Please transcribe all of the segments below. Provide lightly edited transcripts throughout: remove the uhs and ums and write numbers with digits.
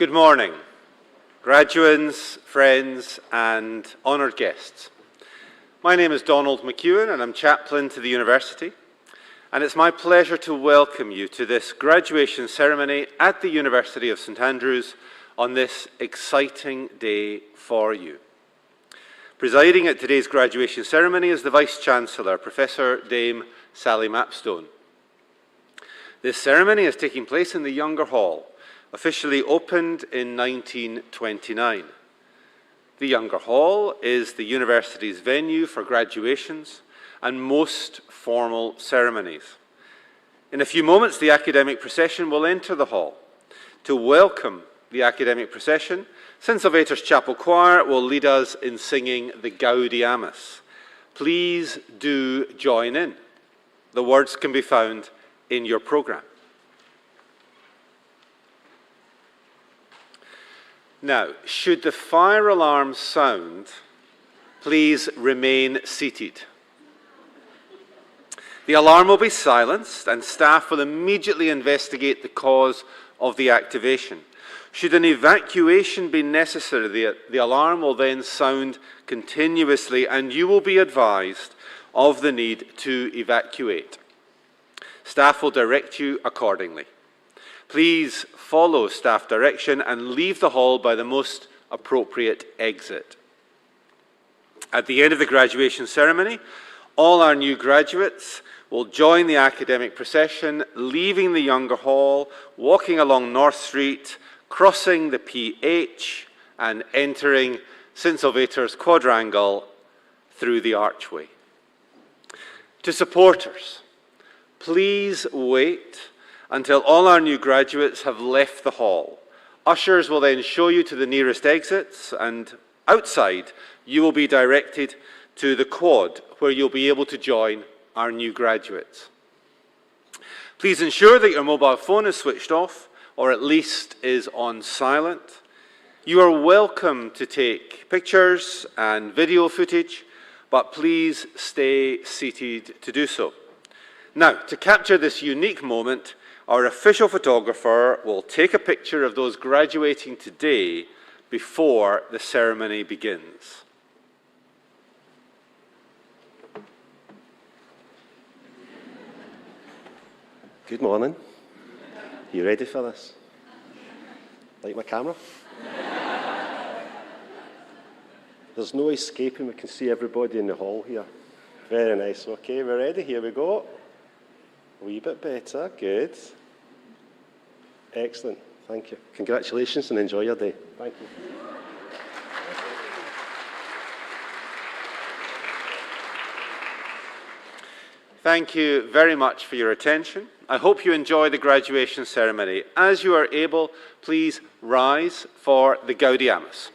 Good morning, graduates, friends, and honoured guests. My name is Donald McEwen, and I'm chaplain to the university. And it's my pleasure to welcome you to this graduation ceremony at the University of St Andrews on this exciting day for you. Presiding at today's graduation ceremony is the Vice-Chancellor, Professor Dame Sally Mapstone. This ceremony is taking place in the Younger Hall, officially opened in 1929. The Younger Hall is the university's venue for graduations and most formal ceremonies. In a few moments, the academic procession will enter the hall. To welcome the academic procession, St Sylvester's Chapel Choir will lead us in singing the Gaudiamus. Please do join in. The words can be found in your programme. Now, should the fire alarm sound, please remain seated. The alarm will be silenced and staff will immediately investigate the cause of the activation. Should an evacuation be necessary, the alarm will then sound continuously and you will be advised of the need to evacuate. Staff will direct you accordingly. Please follow staff direction and leave the hall by the most appropriate exit. At the end of the graduation ceremony, all our new graduates will join the academic procession, leaving the Younger Hall, walking along North Street, crossing the PH and entering St Sylvester's Quadrangle through the archway. To supporters, please wait until all our new graduates have left the hall. Ushers will then show you to the nearest exits, and outside you will be directed to the quad where you'll be able to join our new graduates. Please ensure that your mobile phone is switched off or at least is on silent. You are welcome to take pictures and video footage, but please stay seated to do so. Now, to capture this unique moment, our official photographer will take a picture of those graduating today before the ceremony begins. Good morning. You ready for this? Like my camera? There's no escaping, we can see everybody in the hall here. Very nice. Okay, we're ready, here we go. A wee bit better, good. Excellent, thank you. Congratulations and enjoy your day. Thank you. Thank you very much for your attention. I hope you enjoy the graduation ceremony. As you are able, please rise for the Gaudiamus.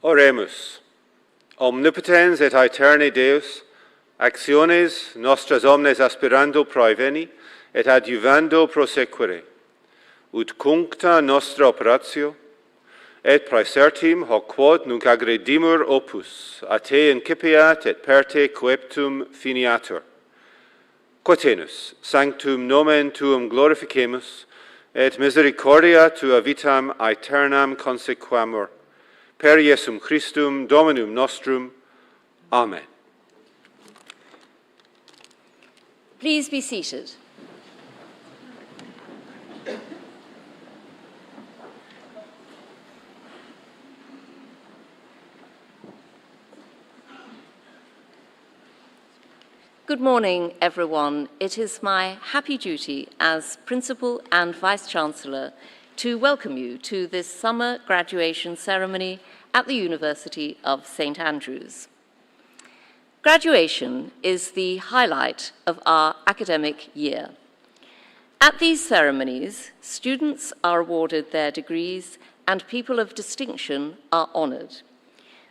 Oremus. Omnipotens et aeterni Deus, actiones nostras omnes aspirando praeveni, et adjuvando prosequere, ut cuncta nostra operatio, et praesertim hoc quod nunc agredimur opus, a te incipiat et per te coeptum finiatur. Quatenus, sanctum nomen tuum glorificemus, et misericordia tua vitam aeternam consequamur, per Iesum Christum Dominum nostrum. Amen. Please be seated. Good morning, everyone. It is my happy duty as Principal and Vice-Chancellor to welcome you to this summer graduation ceremony at the University of St. Andrews. Graduation is the highlight of our academic year. At these ceremonies, students are awarded their degrees and people of distinction are honoured.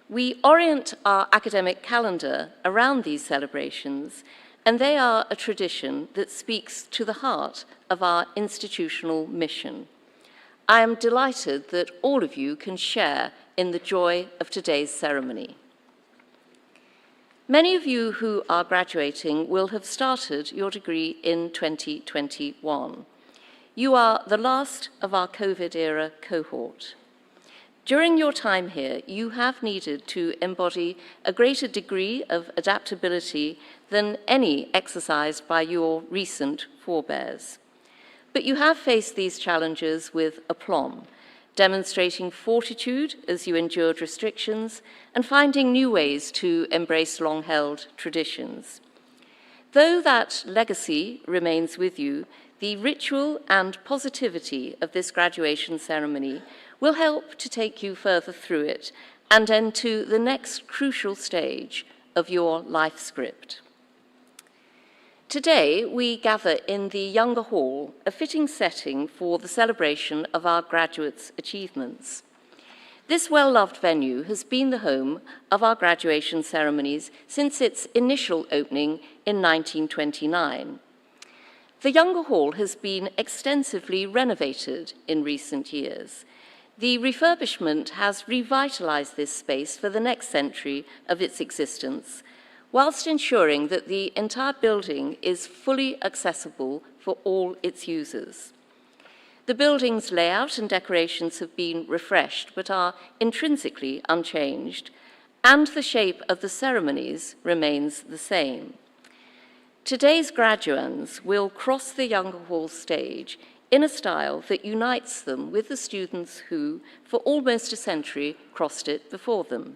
We orient our academic calendar around these celebrations, and they are a tradition that speaks to the heart of our institutional mission. I am delighted that all of you can share in the joy of today's ceremony. Many of you who are graduating will have started your degree in 2021. You are the last of our COVID-era cohort. During your time here, you have needed to embody a greater degree of adaptability than any exercised by your recent forebears. But you have faced these challenges with aplomb, demonstrating fortitude as you endured restrictions and finding new ways to embrace long-held traditions. Though that legacy remains with you, the ritual and positivity of this graduation ceremony will help to take you further through it and into the next crucial stage of your life script. Today, we gather in the Younger Hall, a fitting setting for the celebration of our graduates' achievements. This well-loved venue has been the home of our graduation ceremonies since its initial opening in 1929. The Younger Hall has been extensively renovated in recent years. The refurbishment has revitalised this space for the next century of its existence, whilst ensuring that the entire building is fully accessible for all its users. The building's layout and decorations have been refreshed but are intrinsically unchanged, and the shape of the ceremonies remains the same. Today's graduands will cross the Younger Hall stage in a style that unites them with the students who, for almost a century, crossed it before them,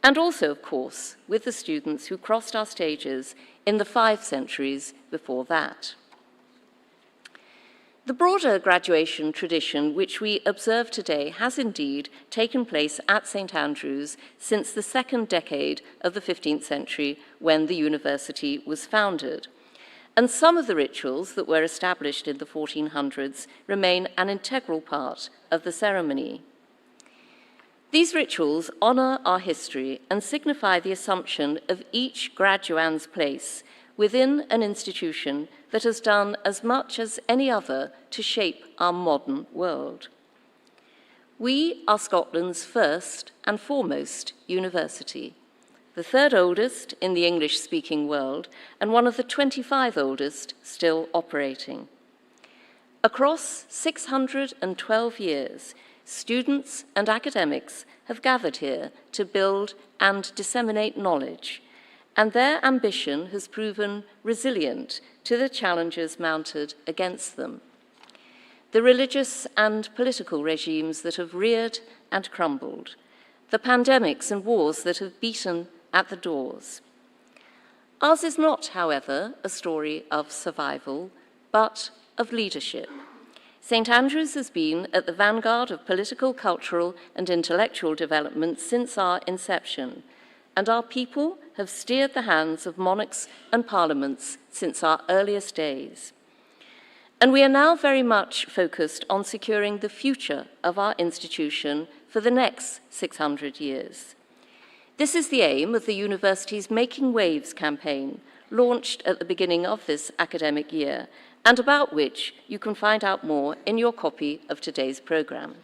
and also, of course, with the students who crossed our stages in the 5 centuries before that. The broader graduation tradition which we observe today has indeed taken place at St. Andrews since the 2nd decade of the 15th century when the university was founded. And some of the rituals that were established in the 1400s remain an integral part of the ceremony. These rituals honour our history and signify the assumption of each graduand's place within an institution that has done as much as any other to shape our modern world. We are Scotland's first and foremost university, the 3rd oldest in the English-speaking world and one of the 25 oldest still operating. Across 612 years, students and academics have gathered here to build and disseminate knowledge, and their ambition has proven resilient to the challenges mounted against them. The religious and political regimes that have reared and crumbled, the pandemics and wars that have beaten at the doors. Ours is not, however, a story of survival, but of leadership. St. Andrews has been at the vanguard of political, cultural, and intellectual development since our inception, and our people have steered the hands of monarchs and parliaments since our earliest days. And we are now very much focused on securing the future of our institution for the next 600 years. This is the aim of the university's Making Waves campaign, launched at the beginning of this academic year, and about which you can find out more in your copy of today's programme.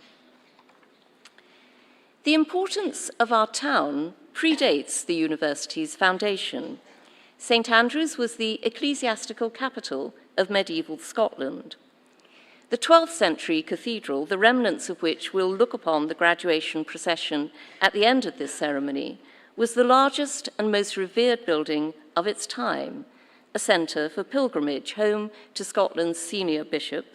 The importance of our town predates the university's foundation. St Andrews was the ecclesiastical capital of medieval Scotland. The 12th century cathedral, the remnants of which will look upon the graduation procession at the end of this ceremony, was the largest and most revered building of its time, a centre for pilgrimage, home to Scotland's senior bishop,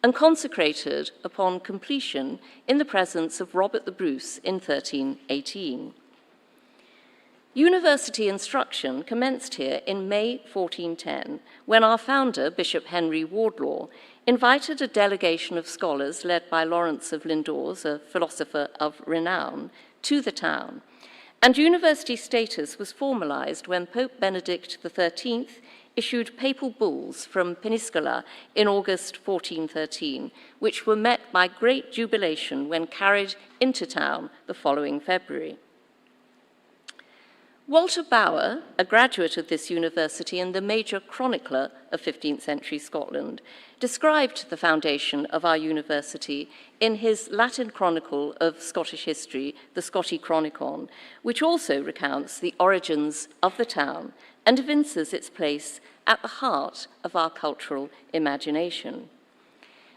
and consecrated upon completion in the presence of Robert the Bruce in 1318. University instruction commenced here in May 1410, when our founder, Bishop Henry Wardlaw, invited a delegation of scholars led by Lawrence of Lindores, a philosopher of renown, to the town, and university status was formalised when Pope Benedict XIII issued papal bulls from Peniscola in August 1413, which were met by great jubilation when carried into town the following February. Walter Bower, a graduate of this university and the major chronicler of 15th century Scotland, described the foundation of our university in his Latin chronicle of Scottish history, the Scotti Chronicon, which also recounts the origins of the town and evinces its place at the heart of our cultural imagination.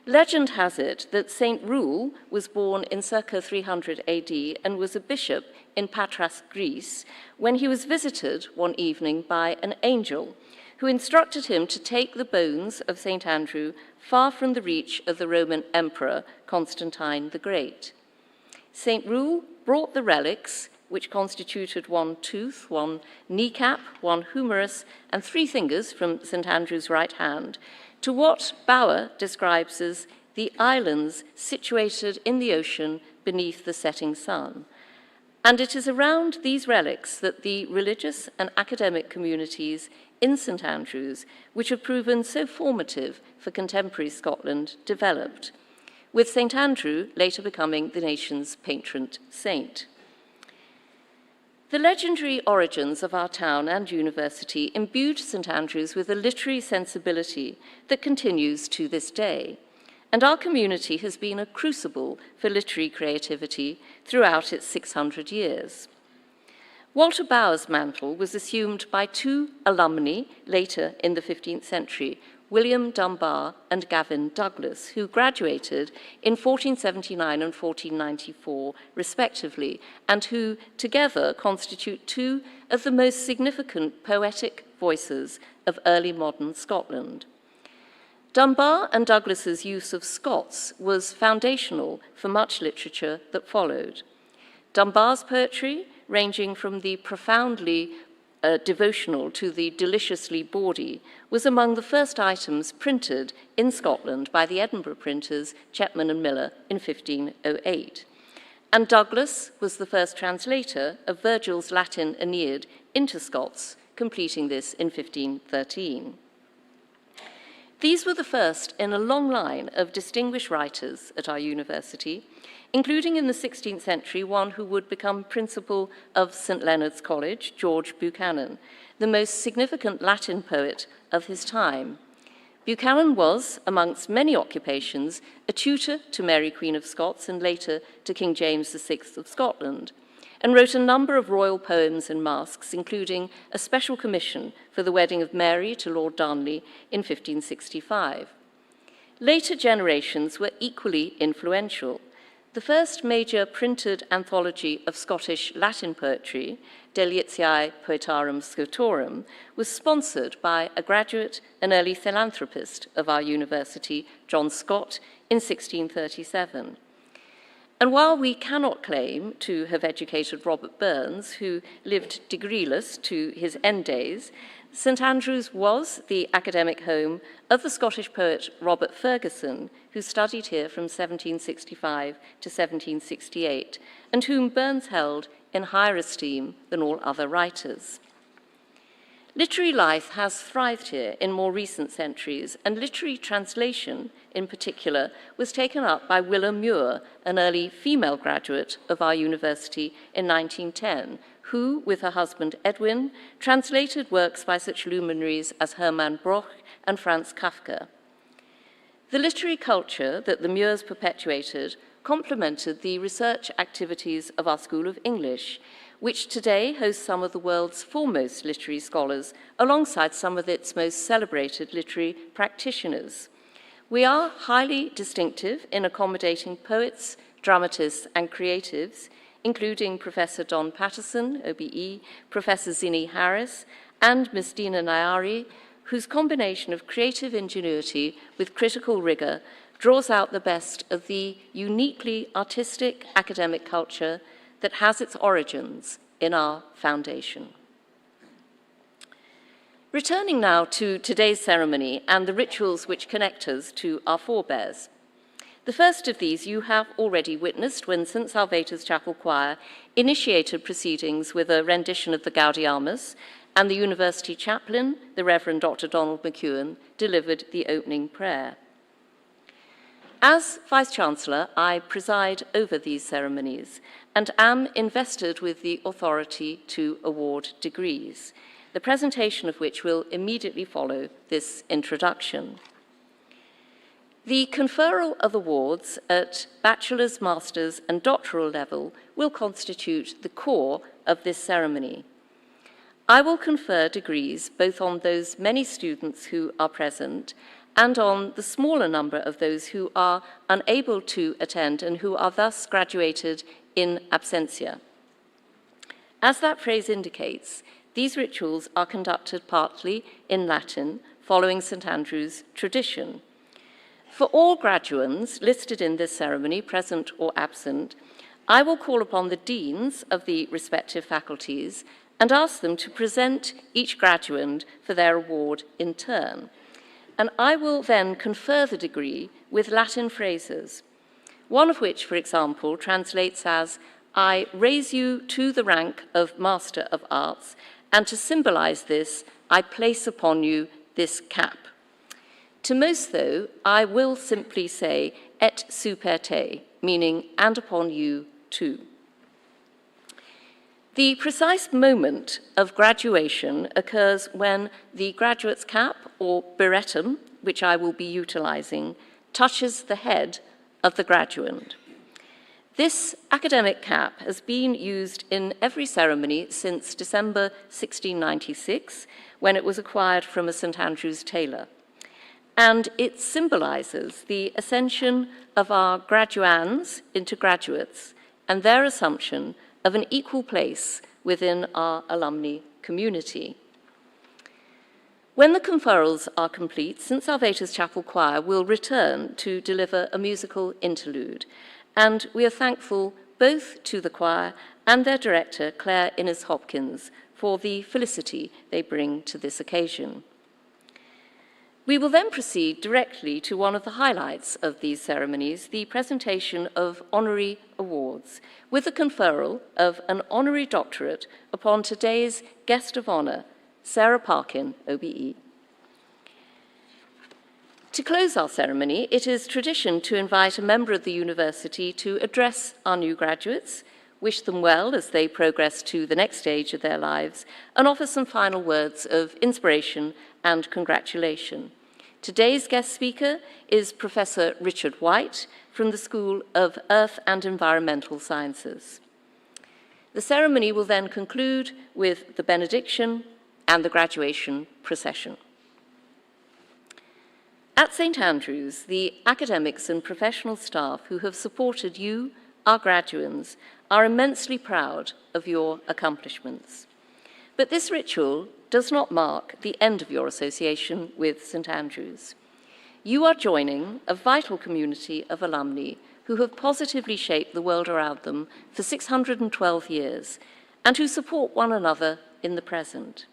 Legend has it that Saint Rule was born in circa 300 AD and was a bishop in Patras, Greece, when he was visited one evening by an angel who instructed him to take the bones of Saint Andrew far from the reach of the Roman Emperor Constantine the Great. Saint Rule brought the relics, which constituted one tooth, one kneecap, one humerus, and 3 fingers from St Andrew's right hand, to what Bower describes as the islands situated in the ocean beneath the setting sun. And it is around these relics that the religious and academic communities in St Andrews, which have proven so formative for contemporary Scotland, developed, with St Andrew later becoming the nation's patron saint. The legendary origins of our town and university imbued St Andrews with a literary sensibility that continues to this day, and our community has been a crucible for literary creativity throughout its 600 years. Walter Bower's mantle was assumed by 2 alumni later in the 15th century, William Dunbar and Gavin Douglas, who graduated in 1479 and 1494, respectively, and who together constitute 2 of the most significant poetic voices of early modern Scotland. Dunbar and Douglas's use of Scots was foundational for much literature that followed. Dunbar's poetry, ranging from the profoundly devotional to the deliciously bawdy, was among the first items printed in Scotland by the Edinburgh printers Chapman and Miller in 1508. And Douglas was the first translator of Virgil's Latin Aeneid into Scots, completing this in 1513. These were the first in a long line of distinguished writers at our university, including in the 16th century one who would become principal of St Leonard's College, George Buchanan, the most significant Latin poet of his time. Buchanan was, amongst many occupations, a tutor to Mary Queen of Scots and later to King James VI of Scotland, and wrote a number of royal poems and masques, including a special commission for the wedding of Mary to Lord Darnley in 1565. Later generations were equally influential. The first major printed anthology of Scottish Latin poetry, De Lietiae Poetarum Scotorum, was sponsored by a graduate and early philanthropist of our university, John Scott, in 1637. And while we cannot claim to have educated Robert Burns, who lived degreeless to his end days, St Andrews was the academic home of the Scottish poet Robert Fergusson, who studied here from 1765 to 1768, and whom Burns held in higher esteem than all other writers. Literary life has thrived here in more recent centuries, and literary translation, in particular, was taken up by Willa Muir, an early female graduate of our university in 1910, who, with her husband Edwin, translated works by such luminaries as Hermann Broch and Franz Kafka. The literary culture that the Muirs perpetuated complemented the research activities of our School of English, which today hosts some of the world's foremost literary scholars, alongside some of its most celebrated literary practitioners. We are highly distinctive in accommodating poets, dramatists, and creatives, including Professor Don Patterson, OBE, Professor Zinni Harris, and Ms. Dina Nayari, whose combination of creative ingenuity with critical rigor draws out the best of the uniquely artistic academic culture that has its origins in our foundation. Returning now to today's ceremony and the rituals which connect us to our forebears. The first of these you have already witnessed when St. Salvator's Chapel Choir initiated proceedings with a rendition of the Gaudeamus, and the university chaplain, the Reverend Dr. Donald McEwen, delivered the opening prayer. As Vice-Chancellor, I preside over these ceremonies and am invested with the authority to award degrees, the presentation of which will immediately follow this introduction. The conferral of awards at bachelor's, master's, and doctoral level will constitute the core of this ceremony. I will confer degrees both on those many students who are present and on the smaller number of those who are unable to attend and who are thus graduated in absentia. As that phrase indicates, these rituals are conducted partly in Latin, following St. Andrew's tradition. For all graduands listed in this ceremony, present or absent, I will call upon the deans of the respective faculties and ask them to present each graduand for their award in turn. And I will then confer the degree with Latin phrases, one of which, for example, translates as, "I raise you to the rank of Master of Arts, and to symbolize this, I place upon you this cap." To most, though, I will simply say, "Et super te," meaning, "and upon you too." The precise moment of graduation occurs when the graduate's cap, or birrettum, which I will be utilizing, touches the head of the graduand. This academic cap has been used in every ceremony since December 1696, when it was acquired from a St. Andrew's tailor. And it symbolizes the ascension of our graduands into graduates and their assumption of an equal place within our alumni community. When the conferrals are complete, St. Salvator's Chapel Choir will return to deliver a musical interlude, and we are thankful both to the choir and their director, Claire Innes-Hopkins, for the felicity they bring to this occasion. We will then proceed directly to one of the highlights of these ceremonies, the presentation of honorary awards, with the conferral of an honorary doctorate upon today's guest of honor, Sarah Parkin, OBE. To close our ceremony, it is tradition to invite a member of the university to address our new graduates, wish them well as they progress to the next stage of their lives, and offer some final words of inspiration and congratulation. Today's guest speaker is Professor Richard White from the School of Earth and Environmental Sciences. The ceremony will then conclude with the benediction and the graduation procession. At St. Andrews, the academics and professional staff who have supported you, our graduands, are immensely proud of your accomplishments. But this ritual does not mark the end of your association with St. Andrews. You are joining a vital community of alumni who have positively shaped the world around them for 612 years and who support one another in the present.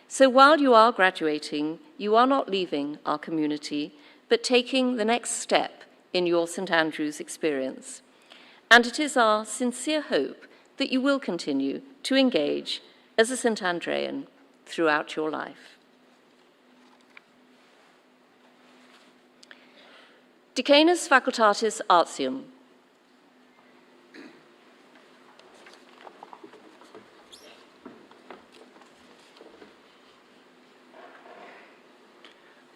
So while you are graduating, you are not leaving our community, but taking the next step in your St. Andrews experience. And it is our sincere hope that you will continue to engage as a St. Andrean throughout your life. Decanus Facultatis Artium.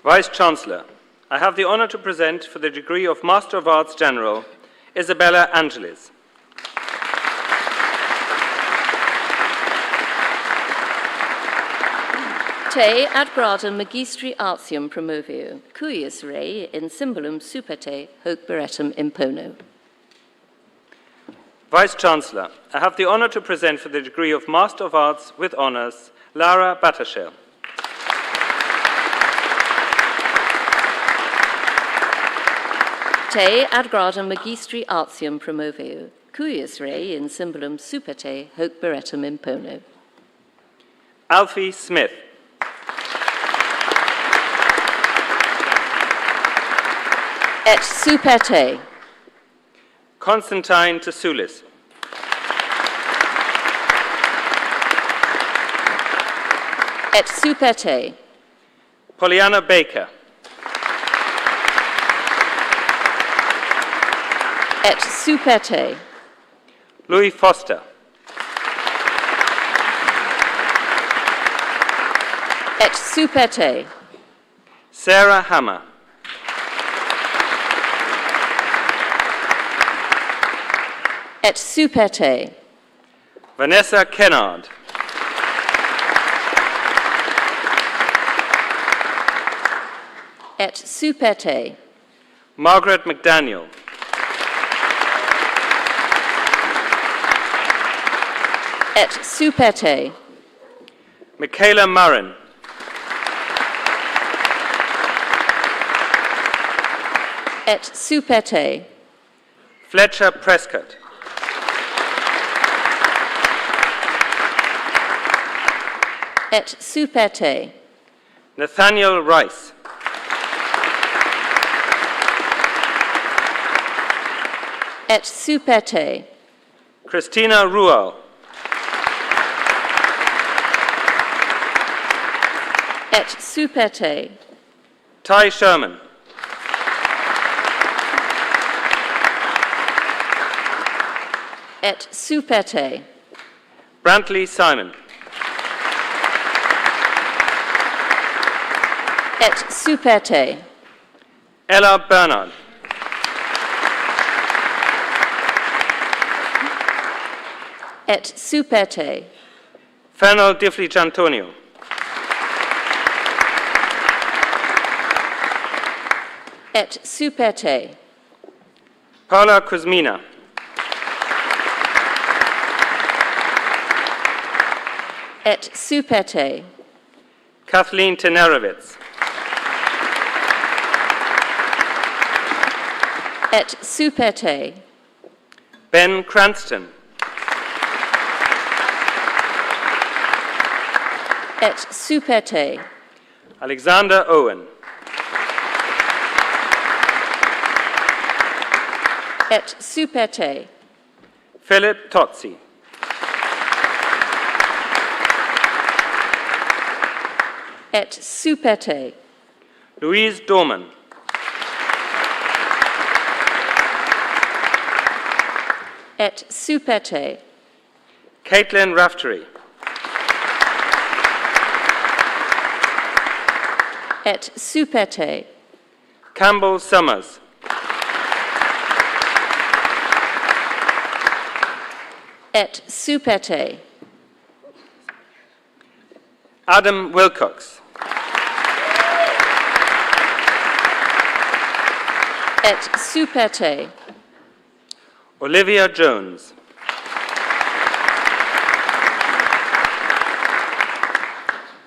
Vice-Chancellor, I have the honour to present for the degree of Master of Arts General, Isabella Angelis. Te ad gradum magistri artium promovio, cuius rei in symbolum super te hoc beretum impono. Vice-Chancellor, I have the honour to present for the degree of Master of Arts with Honours, Lara Battershell. Te ad gradum magistri artium promovio, cuius rei in symbolum super te hoc beretum impono. Alfie Smith. Et super te. Constantine Tsoulis. Et super te. Pollyanna Baker. Et super te. Louis Foster. Et super te. Sarah Hammer. Et super te. Vanessa Kennard. Et super te. Margaret McDaniel. Et super te. Michaela Murrin. Et super te. Fletcher Prescott. Et super te. Nathaniel Rice. Et super te. Christina Rual. Et super te. Ty Sherman. Et super te. Brantley Simon. Et super te. Ella Bernard. Et super te. Fernal Diffley-Antonio. Et super te. Paula Kuzmina. Et super te. Kathleen Tenerowitz. Et super te. Ben Cranston. Et super te. Alexander Owen. Et super te. Philip Totsi. Et super te. Louise Dorman. Et super te. Caitlin Raftery. Et super te. Campbell Summers. Et super te. Adam Wilcox. Et super te. Olivia Jones.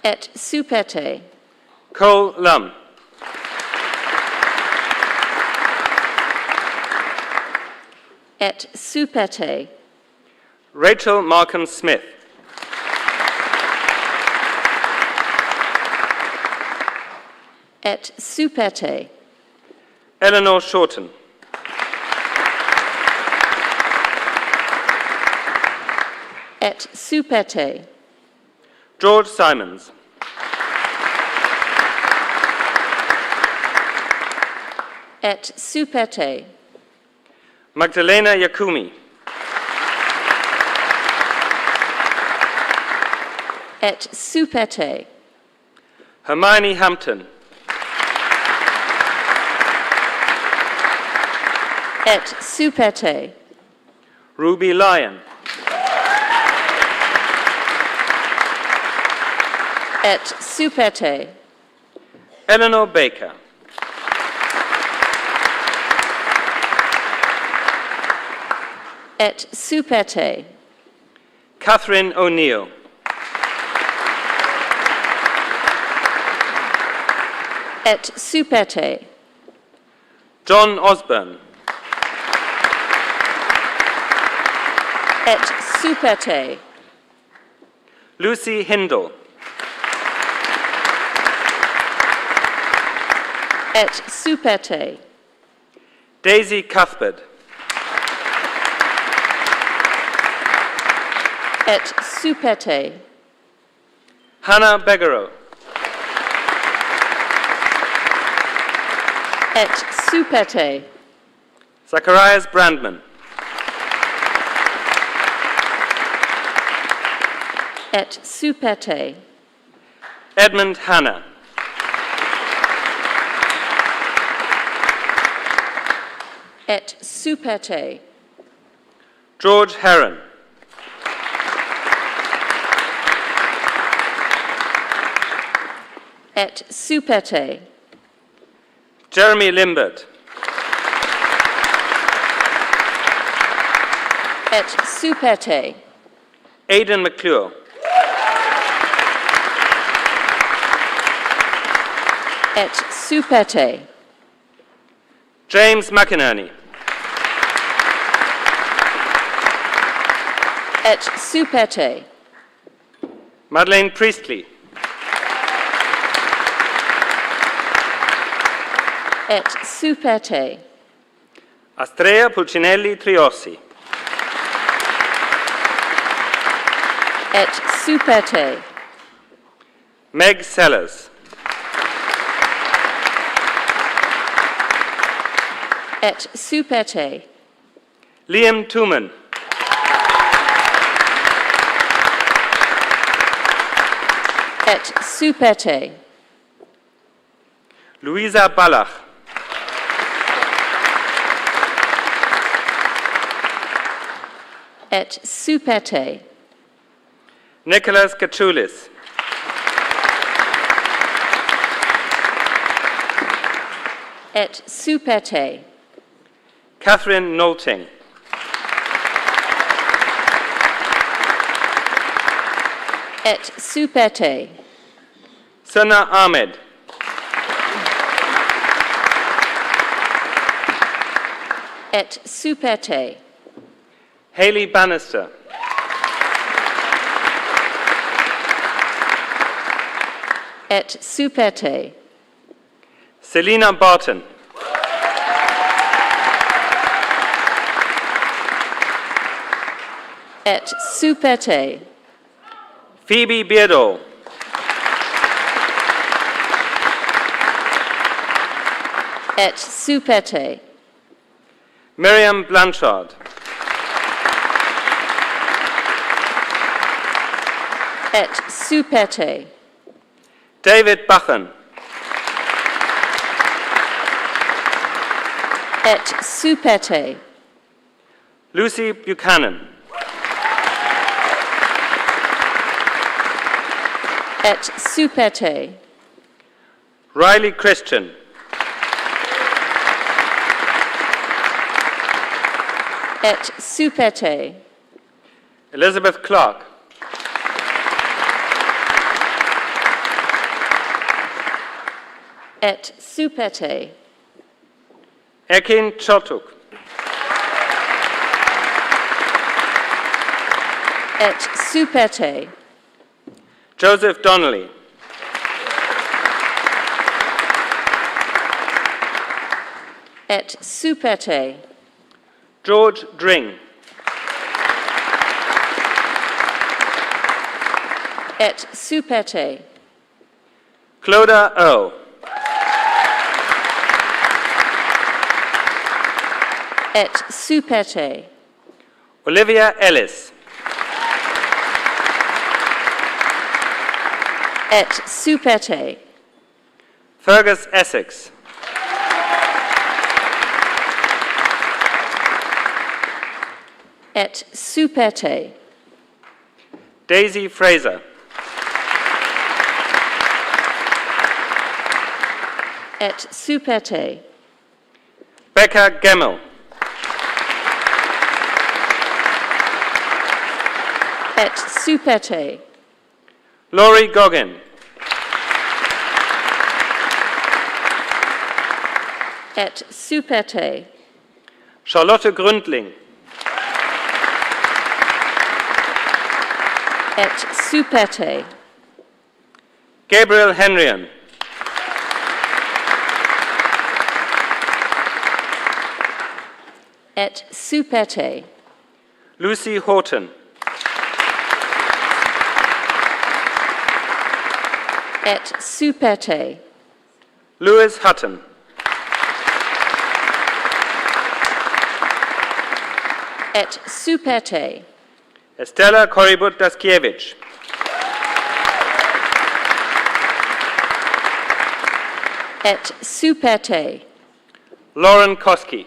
Et super te. Cole Lum. Et super te. Rachel Markham Smith. Et super te. Eleanor Shorten. Et super te. George Simons. Et superte. Magdalena Yakumi. Et superte. Hermione Hampton. Et superte. Ruby Lyon. Et superte. Eleanor Baker. Et superte. Catherine O'Neill. Et superte. John Osborne. Et superte. Lucy Hindle. Et superte. Daisy Cuthbert. Et superte. Hannah Beggarow. Et superte. Zacharias Brandman. Et superte. Edmund Hanna. Et superte. George Heron. Et superte. Jeremy Limbert. Et superte. Aidan McClure. Et superte. James McInerney. Et superte. Madeleine Priestley. Et superte. Astrea Pulcinelli Triossi. Et superte. Meg Sellers. Et superte. Liam Tooman. Et superte. Louisa Ballach. Et superte. Nicholas Katoulis. Et superte. Catherine Knowlting. Et superte. Sana Ahmed. Et superte. Hayley Bannister. Et superte. Selina Barton. Et superte. Phoebe Beardall. Et superte. Miriam Blanchard. Et superte. David Buchan. Et superte. Lucy Buchanan. Et superte. Riley Christian. Et superte. Elizabeth Clark. Et superte. Ekin Chotuk. Et superte. Joseph Donnelly. Et superte. George Dring. Et Supete. Clodagh Earl. Et Supete. Olivia Ellis. Et Supete. Fergus Essex. Et Supete. Daisy Fraser. Et Supete. Becca Gemmell. Et Supete. Laurie Goggin. Et Supete. Charlotte Gründling. Et Supete. Gabriel Henrian. Et Supete. Lucy Horton. Et Supete. Lewis Hutton. Et Supete. Estella Korybut Daskiewicz. Et Supete. Lauren Koski.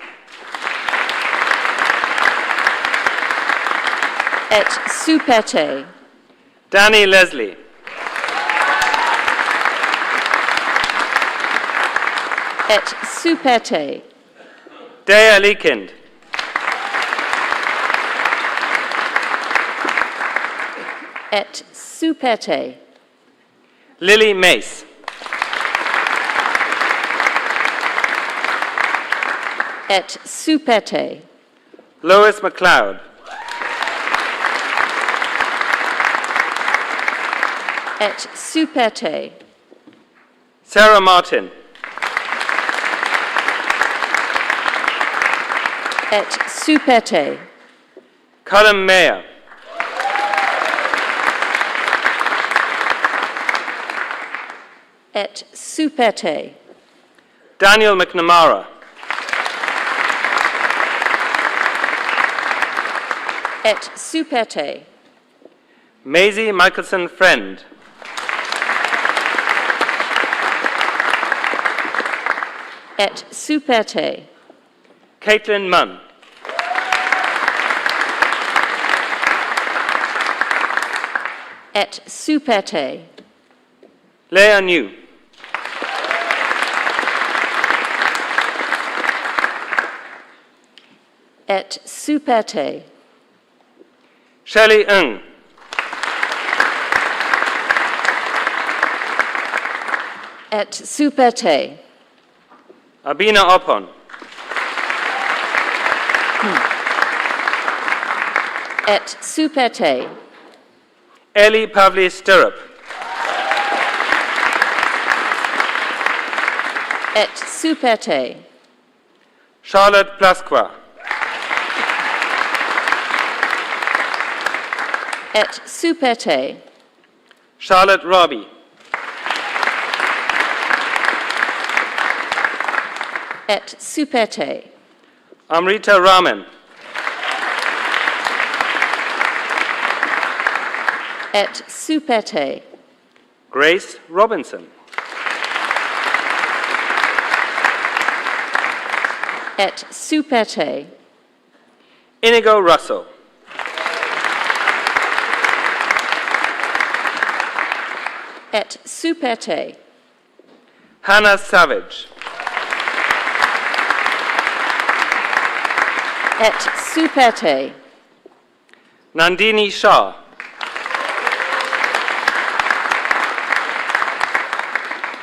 Et Supete. Danny Leslie. Et Supete. Dea Leakind. Et Supete. Lily Mace. Et Supete. Lois MacLeod. Et Supete. Sarah Martin. Et Supete. Callum Mayer. Et Supete. Daniel McNamara. Et Supete. Maisie Michelson Friend. Et Supete. Caitlin Munn. Et Supete. Leah New. Et Supete. Shelley Ng. Et Supete. Abina Opon. Et Supete. Ellie Pavli Stirrup. Et Supete. Charlotte Plasqua. Et Supete. Charlotte Robbie. Et Supete. Amrita Raman. Et Supete. Grace Robinson. Et Supete. Inigo Russell. Et Supete. Hannah Savage. Et Supete. Nandini Shah.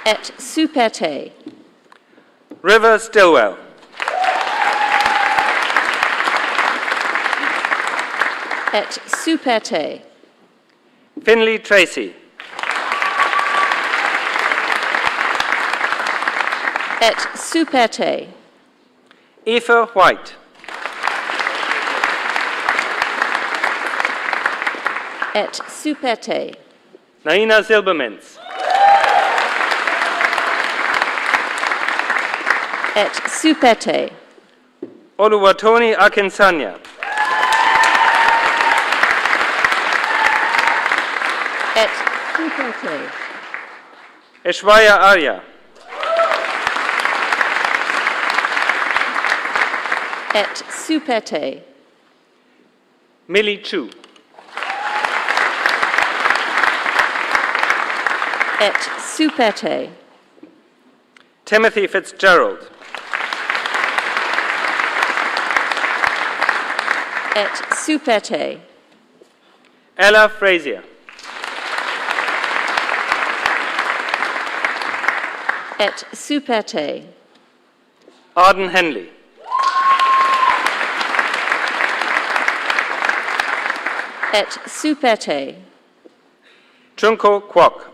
Et Supete. River Stillwell. Et Supete. Finley Tracy. Et Supete. Aoife White. Et Supete. Naina Silbermans. Et Supete. Oluwatoni Akinsanya. Et Supete. Eshwaya Arya. Et Supete. Millie Chu. Et Supete. Timothy Fitzgerald. Et Supete. Ella Frazier. Et Supete. Arden Henley. Et Supete. Junko Kwok.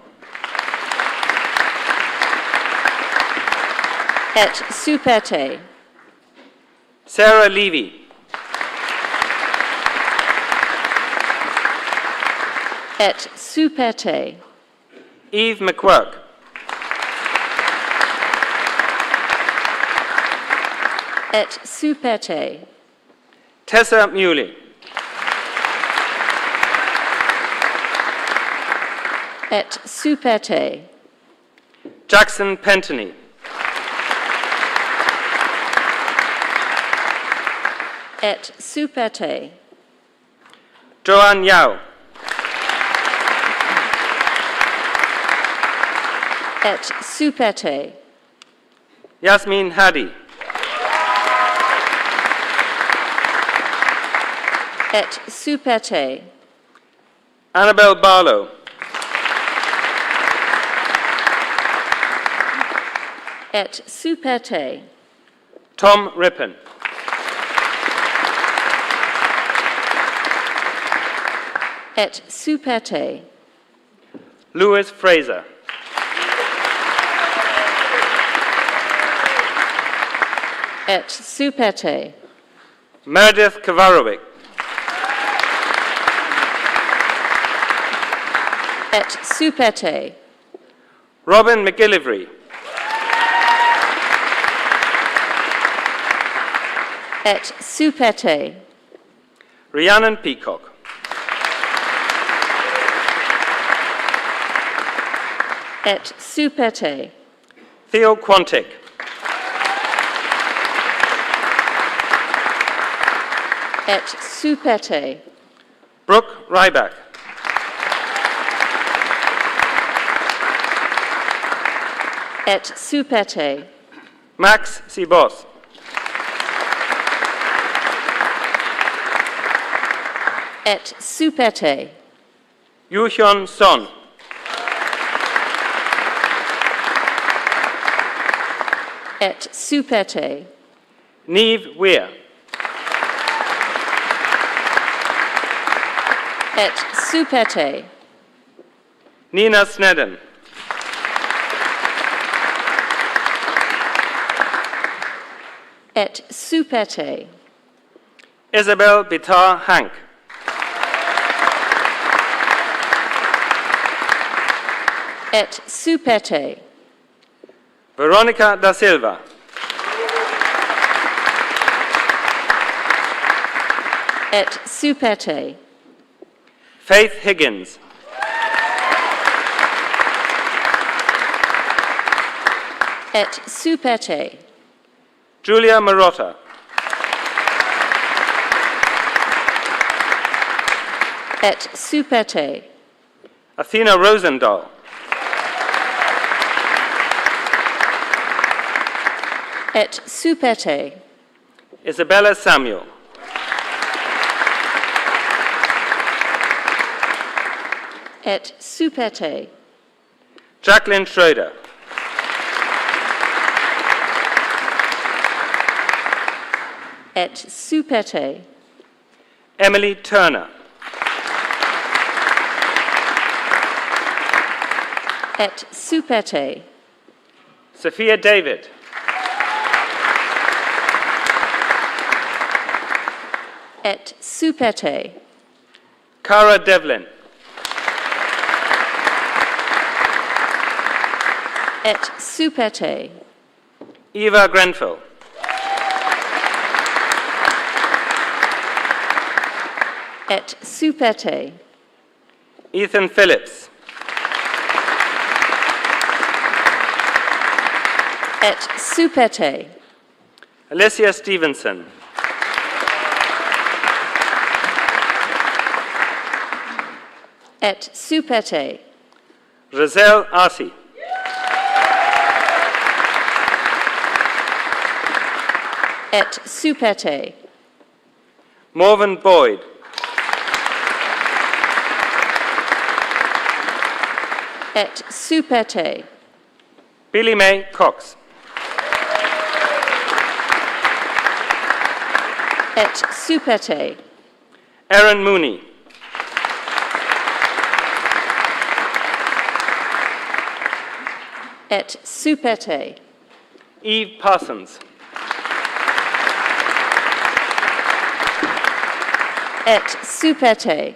Et Supete. Sarah Levy. Et Supete. Eve McQuirk. Et Supete. Tessa Muley. Et Supete. Jackson Pentony. Et Supete. Joanne Yao. Et Supete. Yasmin Hadi. Et Supete. Annabelle Barlow. Et Supete. Tom Rippon. Et Supete. Lewis Fraser. Et Supete. Meredith Kavarovic. Et Supete. Robin McGillivray. Et Supete. Rhiannon Peacock. Et Supete. Theo Quantic. Et Supete. Brooke Ryback. Et Supete. Max Sibos. Et Supete. Yuhyun Son. Et Supete. Neve Weir. Et Supete. Nina Snedden. Et Supete. Isabel Bitar Hank. Et Supete. Veronica da Silva. Et Supete. Faith Higgins. Et Supete. Julia Marotta. Et Supete. Athena Rosendahl. Et Supete. Isabella Samuel. Et Supete. Jacqueline Schroeder. Et Supete. Emily Turner. Et Supete. Sophia David. Et Supete. Cara Devlin. Et Supete. Eva Grenfell. Et Supete. Ethan Phillips. Et Supete. Alicia Stevenson. Et Supete. Giselle Arti. Et Supete. Morven Boyd. Et Supete. Billy May Cox. Et Supete. Aaron Mooney. Et Supete. Eve Parsons. Et Supete.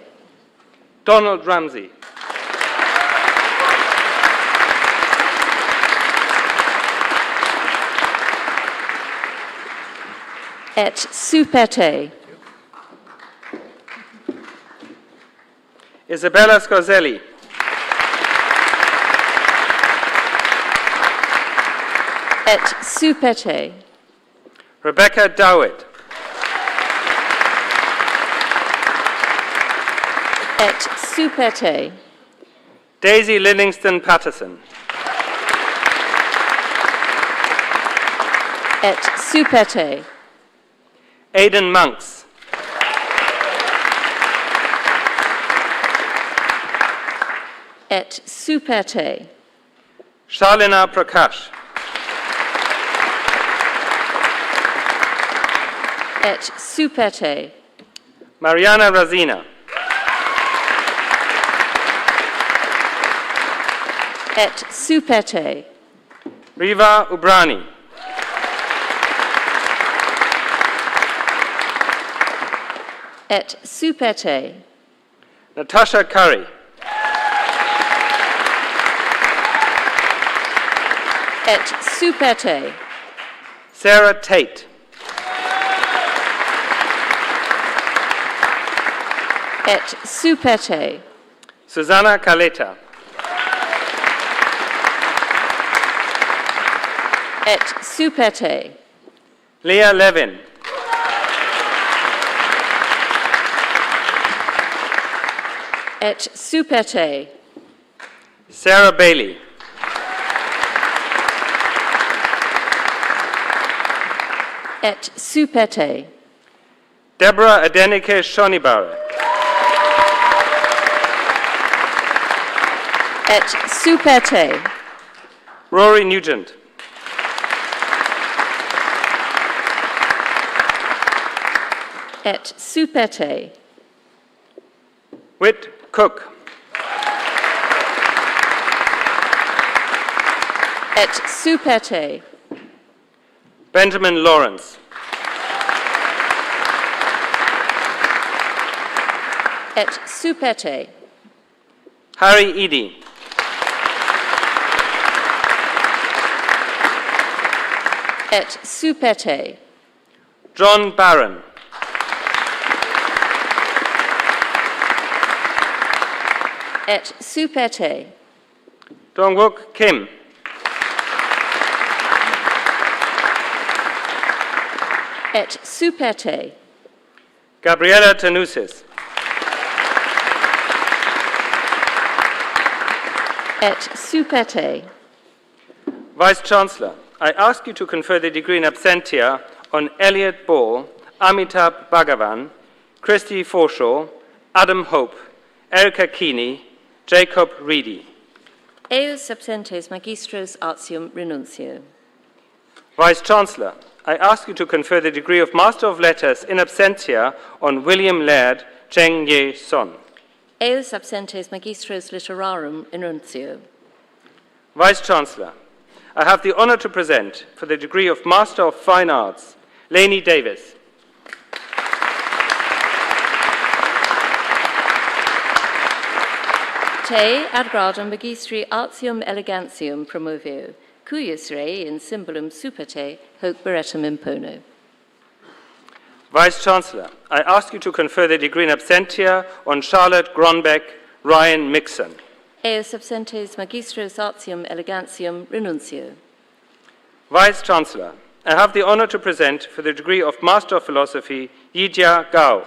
Donald Ramsey. Et Supete. Isabella Scorzelli. Et Supete. Rebecca Dowett. Et Supete. Daisy Livingston Patterson. Et Supete. Aidan Monks. Et Supete. Shalina Prakash. Et Supete. Mariana Razina. Et Supete. Riva Ubrani. Et Supete. Natasha Curry. Et Supete. Sarah Tate. Et Supete. Susanna Caleta. Et Supete. Leah Levin. Et Supete. Sarah Bailey. Et Supete. Deborah Adenike Shonibara. Et Supete. Rory Nugent. Et Supete. Whit Cook. Et Supete. Benjamin Lawrence. Et Supete. Harry Eady. Et Supete. John Barron. Et Supete. Dongwook Kim. Et Supete. Gabriela Tanusis. Et Supete. Vice-Chancellor, I ask you to confer the degree in absentia on Elliot Ball, Amitabh Bhagavan, Christy Forshaw, Adam Hope, Erica Keeney, Jacob Reedy. Eus absentes magistros artium renuntio. Vice-Chancellor, I ask you to confer the degree of Master of Letters in absentia on William Laird Cheng Ye Son. Eus absentes magistros literarum renuntio. Vice-Chancellor, I have the honour to present for the degree of Master of Fine Arts, Lainey Davis. Te ad gradum magistri artium elegantium promovio, cuius rei in symbolum super te hoc beretum impono. Vice-Chancellor, I ask you to confer the degree in absentia on Charlotte Gronbeck Ryan Mixon. Eos absentes magistros artium elegantium renuncio. Vice-Chancellor, I have the honor to present for the degree of Master of Philosophy Yijia Gao.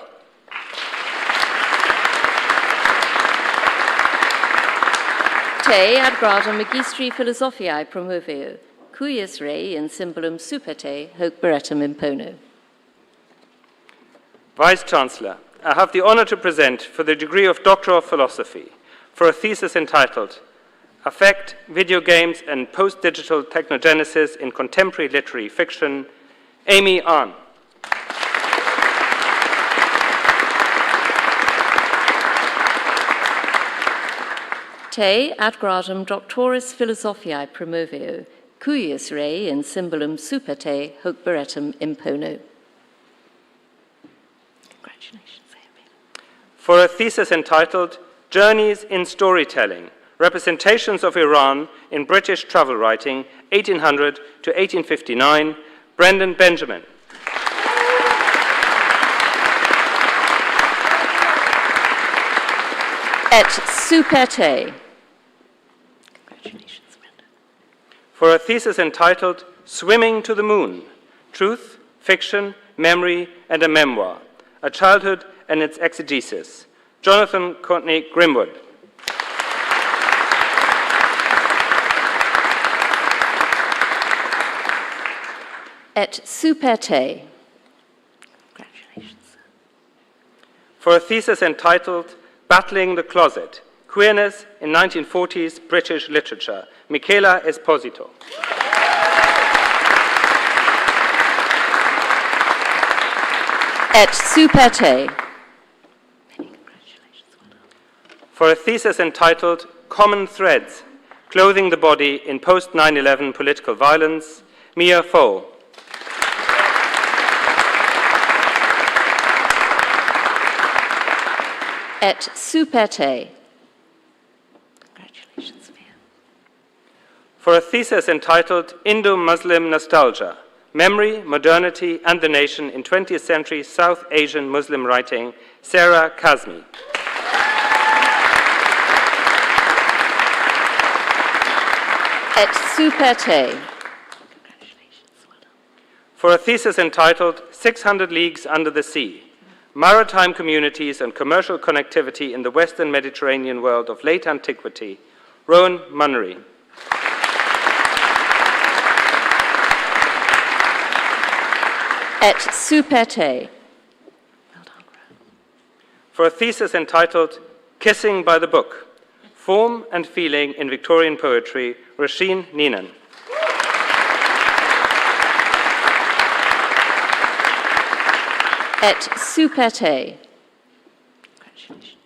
Te ad gradum magistri philosophiae promoveo, cuius rei in symbolum super te hoc beretum impono. Vice-Chancellor, I have the honor to present for the degree of Doctor of Philosophy for a thesis entitled Affect, Video Games and Post-Digital Technogenesis in Contemporary Literary Fiction, Amy Ahn. Te ad gradum doctoris philosophiae promoveo, cuius rei in symbolum super te hoc beretum impono. Congratulations, Amy. For a thesis entitled Journeys in Storytelling, Representations of Iran in British Travel Writing, 1800 to 1859, Brendan Benjamin. Et super te. Congratulations, Brenda. For a thesis entitled Swimming to the Moon, Truth, Fiction, Memory, and a Memoir, A Childhood and Its Exegesis, Jonathan Courtney Grimwood. Et super te. Congratulations. For a thesis entitled Battling the Closet, Queerness in 1940s British Literature, Michela Esposito. Et super te. Many congratulations. Well done. For a thesis entitled Common Threads, Clothing the Body in Post-9/11 Political Violence, Mia Foe. Et super te. Congratulations, Mia. For a thesis entitled Indo-Muslim Nostalgia, Memory, Modernity, and the Nation in 20th Century South Asian Muslim Writing, Sarah Kazmi. Et super te. Congratulations, well done. For a thesis entitled 600 Leagues Under the Sea, Maritime Communities and Commercial Connectivity in the Western Mediterranean World of Late Antiquity, Rowan Munnery. Et super te. Well done, Rowan. For a thesis entitled Kissing by the Book, Form and Feeling in Victorian Poetry, Rasheen Neenan. Et super te. Congratulations.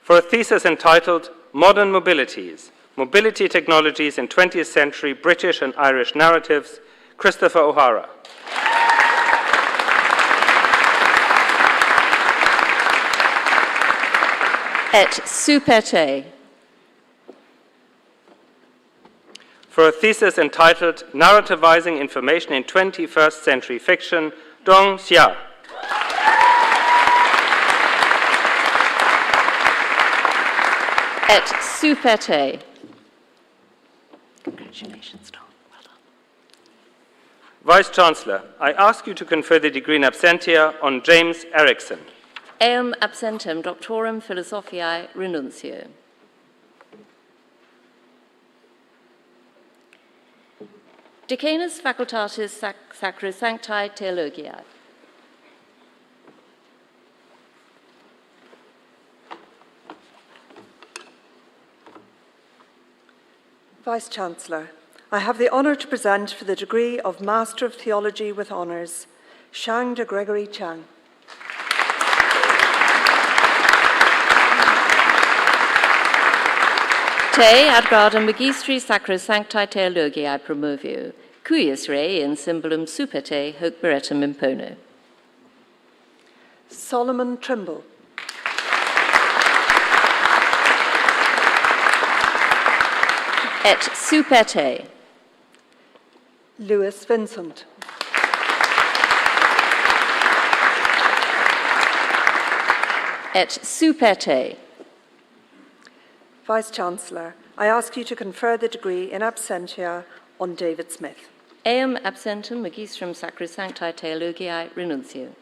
For a thesis entitled Modern Mobilities, Mobility Technologies in 20th Century British and Irish Narratives, Christopher O'Hara. Et super te. For a thesis entitled Narrativizing Information in 21st Century Fiction, Dong Xia. Et super te. Congratulations, Tom. Well done. Vice-Chancellor, I ask you to confer the degree in absentia on James Erickson. Eum absentem doctorum philosophiae renuncio. Decanus facultatis sacrosanctae theologiae. Vice-Chancellor, I have the honour to present for the degree of Master of Theology with Honours, Shang de Gregory Chang. Te ad gradum magistri sacrosanctae theologiae promovio, cuius rei in symbolum super te hoc beretum impono. Solomon Trimble. Et supete. Lewis Vincent. Et supete. Vice-Chancellor, I ask you to confer the degree in absentia on David Smith. Eam absentem magistrum sacrosanctae theologiae renuncio.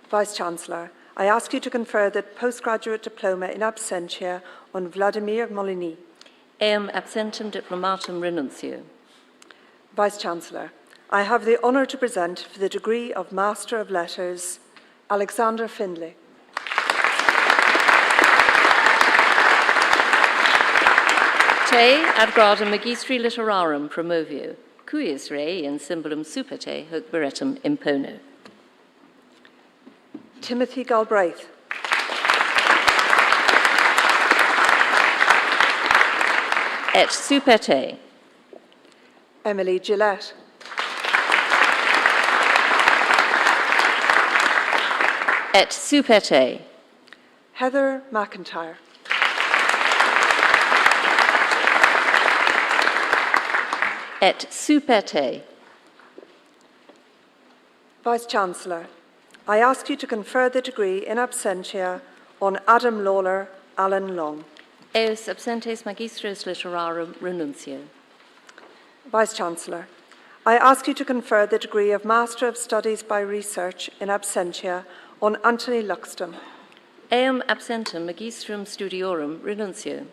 Vice-Chancellor, I ask you to confer the postgraduate diploma in absentia on Vladimir Moliny. Eam absentem diplomatum renuncio. Vice-Chancellor, I have the honour to present for the degree of Master of Letters, Alexander Findlay. Te ad gradum magistri literarum promovio, cuius rei in symbolum supete hoc beretum impono. Timothy Galbraith. Et supete. Emily Gillette. Et supete. Heather McIntyre. Et supete. Vice-Chancellor, I ask you to confer the degree in absentia on Adam Lawler, Alan Long. Eus absentes magistros literarum renuncio. Vice-Chancellor, I ask you to confer the degree of Master of Studies by Research in absentia on Anthony Luxton. Eam absentem magistrum studiorum renuncio.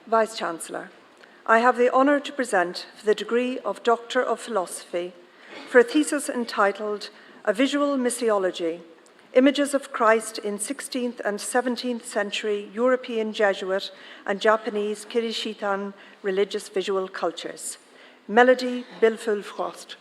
Vice-Chancellor, I have the honour to present for the degree of Doctor of Philosophy for a thesis entitled A Visual Missiology, Images of Christ in 16th and 17th Century European Jesuit and Japanese Kirishitan Religious Visual Cultures. Melody Bilful Frost.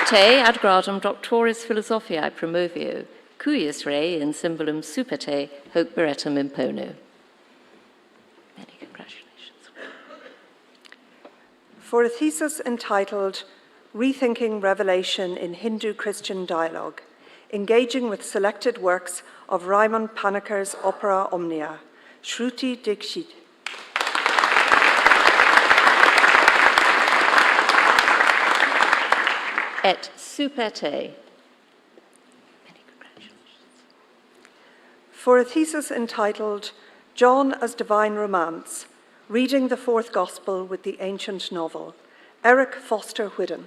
Te ad gradum doctoris philosophiae promovio, cuius rei in symbolum supete hoc beretum impono. Many congratulations. For a thesis entitled Rethinking Revelation in Hindu-Christian Dialogue, engaging with selected works of Raymond Paniker's opera Omnia, Shruti Dikshit. Et supete. Many congratulations. For a thesis entitled John as Divine Romance, Reading the Fourth Gospel with the Ancient Novel, Eric Foster Whiddon.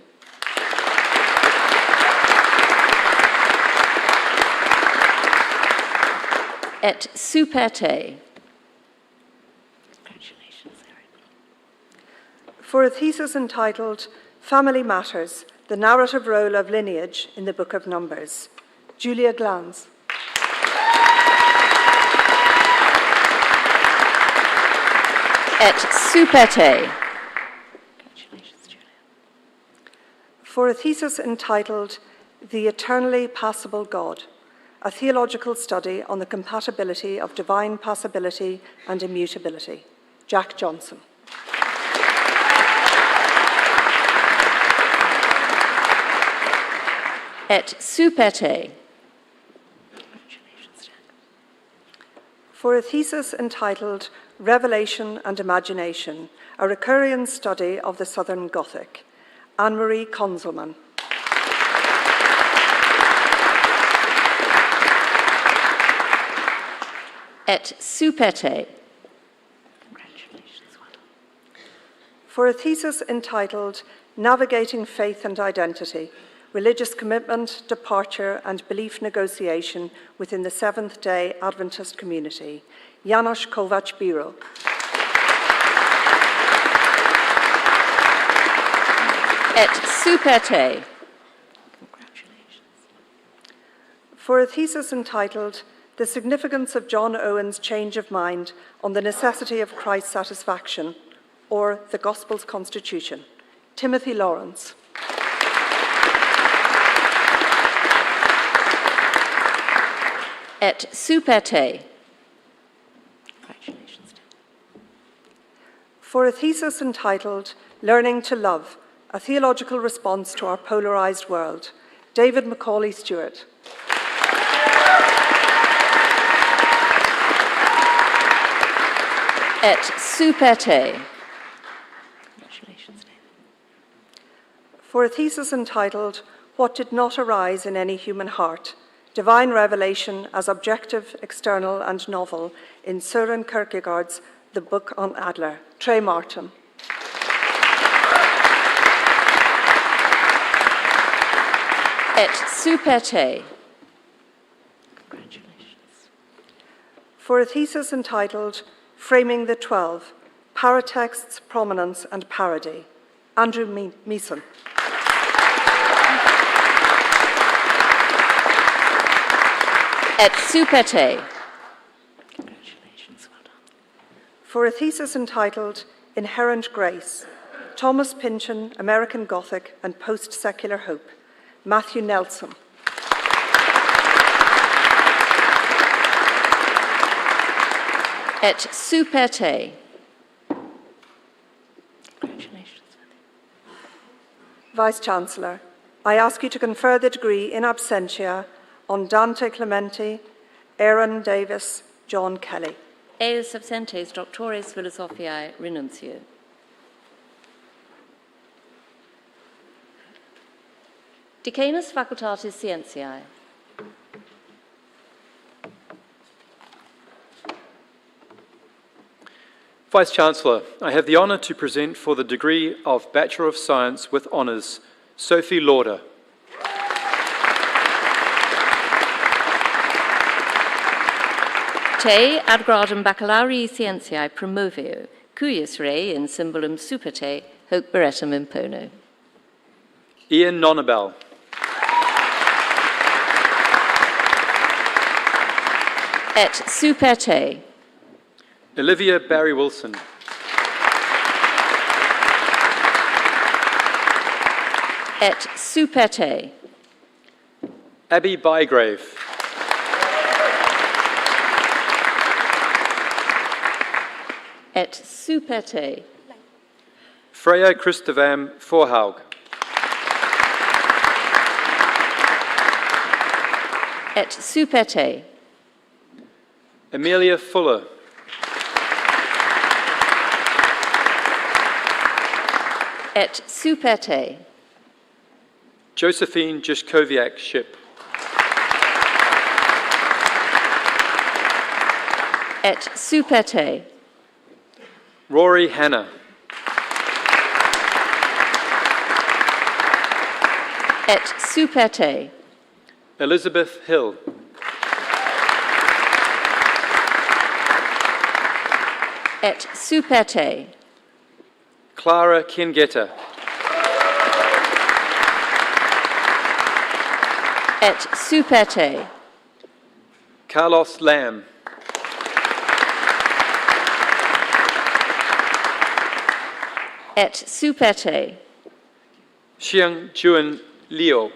Et supete. Congratulations, Eric. For a thesis entitled Family Matters, The Narrative Role of Lineage in the Book of Numbers, Julia Glans. Et supete. Congratulations, Julia. For a thesis entitled The Eternally Passible God, a theological study on the compatibility of divine passibility and immutability, Jack Johnson. Et supete. Congratulations, Jack. For a thesis entitled Revelation and Imagination, a Recurrent Study of the Southern Gothic, Anne-Marie Konzelman. Et supete. Congratulations, well done. For a thesis entitled Navigating Faith and Identity, Religious Commitment, Departure and Belief Negotiation within the Seventh-day Adventist Community, Janusz Kovac-Biro. Et supete. Congratulations. For a thesis entitled The Significance of John Owen's Change of Mind on the Necessity of Christ's Satisfaction, or the Gospel's Constitution, Timothy Lawrence. Et supete. Congratulations. For a thesis entitled Learning to Love, a Theological Response to Our Polarized World, David Macaulay Stewart. Et super te. Congratulations, David. For a thesis entitled, What Did Not Arise in Any Human Heart? Divine Revelation as Objective, External and Novel in Søren Kierkegaard's The Book on Adler. Trey Martin. Et super te. Congratulations. For a thesis entitled, Framing the 12, Paratexts, Prominence and Parody. Andrew Meeson. Et super te. Congratulations, well done. For a thesis entitled Inherent Grace, Thomas Pynchon, American Gothic and Post-Secular Hope, Matthew Nelson. Et super te. Congratulations. Vice-Chancellor, I ask you to confer the degree in absentia on Dante Clementi, Aaron Davis, John Kelly. Eus absentes doctores philosophiae renuncio. Decanus Facultatis Scientiae. Vice-Chancellor, I have the honour to present for the degree of Bachelor of Science with Honours, Sophie Lauder. Te ad gradum baccalaureae scientiae promovio, cuius rei in symbolum super te, hoc beretum impono. Ian Nonabel. Et super te. Olivia Barry Wilson. Et super te. Abby Bygrave. Et super te. Freya Christovam Forhaug. Et super te. Amelia Fuller. Et super te. Josephine Jushkowiak Ship. Et super te. Rory Hannah. Et super te. Elizabeth Hill. Et super te. Clara Kengeta. Et super te. Carlos Lamb. Et super te. Xiang Juan Liu.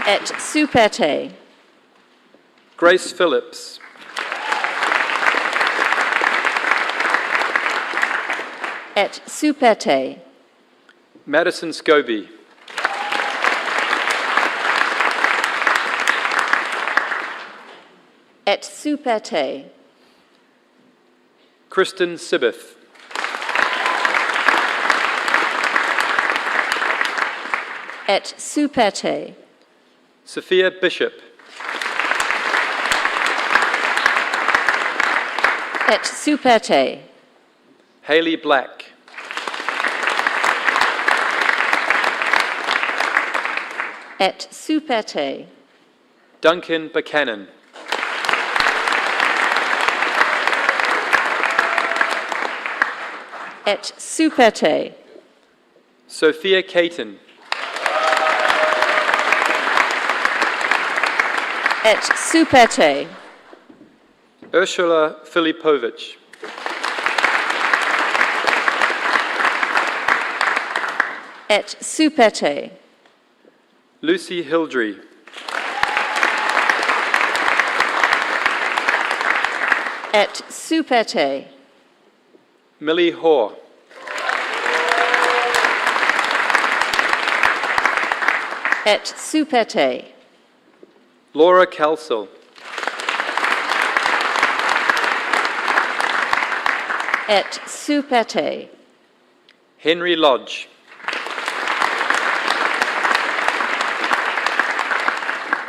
Et super te. Grace Phillips. Et super te. Madison Scobie. Et super te. Kristen Sibeth. Et super te. Sophia Bishop. Et super te. Hayley Black. Et super te. Duncan Buchanan. Et super te. Sophia Caton. Et super te. Ursula Filipovich. Et super te. Lucy Hildry. Et super te. Millie Hoare. Et super te. Laura Calsell. Et supete. Henry Lodge.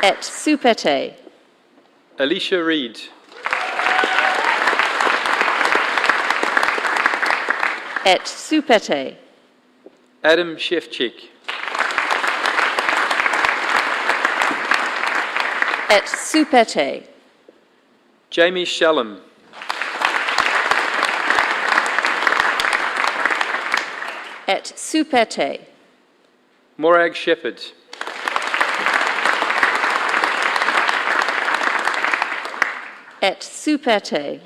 Et supete. Alicia Reed. Et supete. Adam Shevchik. Et supete. Jamie Shallum. Et supete. Morag Shepherd. Et supete.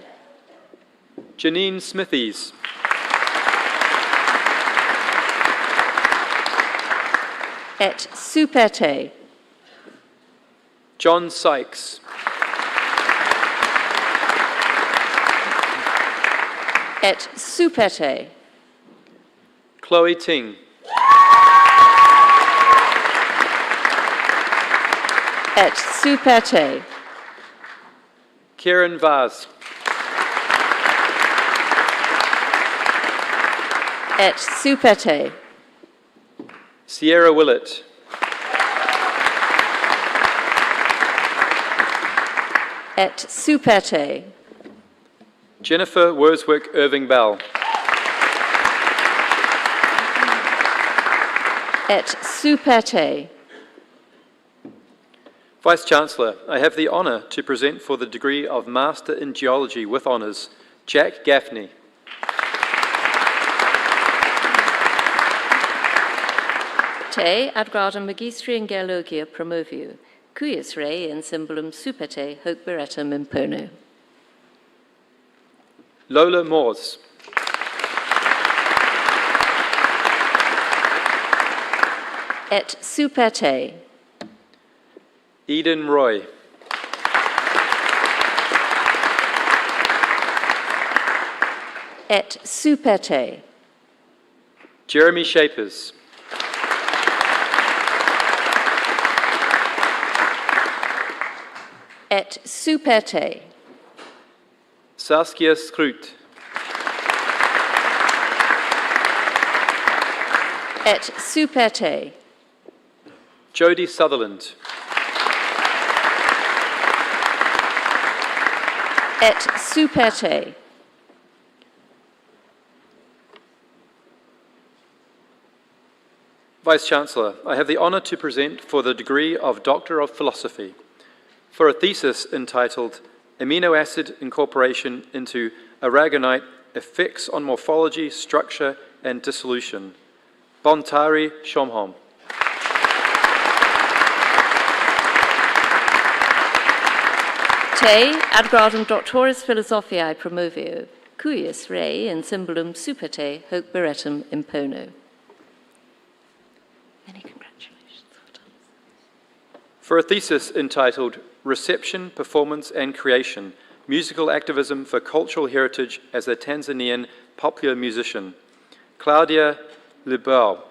Janine Smithies. Et supete. John Sykes. Et supete. Chloe Ting. Et supete. Kieran Vaz. Et supete. Sierra Willett. Et supete. Jennifer Worswick Irving Bell. Et supete. Vice-Chancellor, I have the honour to present for the degree of Master in Geology with honours, Jack Gaffney. Te ad gradum magistri in geologia promoviu, cuius rei in symbolum supete hoc beretum impono. Lola Moores. Et supete. Eden Roy. Et supete. Jeremy Shapers. Et supete. Saskia Scroot. Et supete. Jodie Sutherland. Et supete. Vice-Chancellor, I have the honour to present for the degree of Doctor of Philosophy for a thesis entitled Amino Acid Incorporation into Aragonite Effects on Morphology, Structure and Dissolution. Bontari Shomhom. Te ad gradum doctoris philosophiae promovio, cuius rei in symbolum supete hoc beretum impono. Many congratulations. For a thesis entitled Reception, Performance and Creation, Musical Activism for Cultural Heritage as a Tanzanian Popular Musician. Claudia Libau.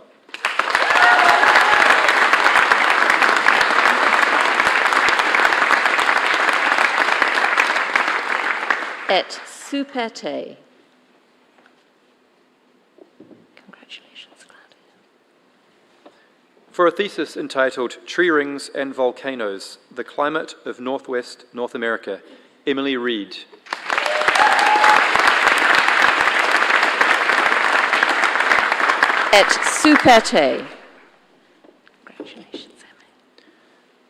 Et supete. Congratulations, Claudia. For a thesis entitled Tree Rings and Volcanoes, The Climate of Northwest North America, Emily Reed. Et supete. Congratulations, Emily.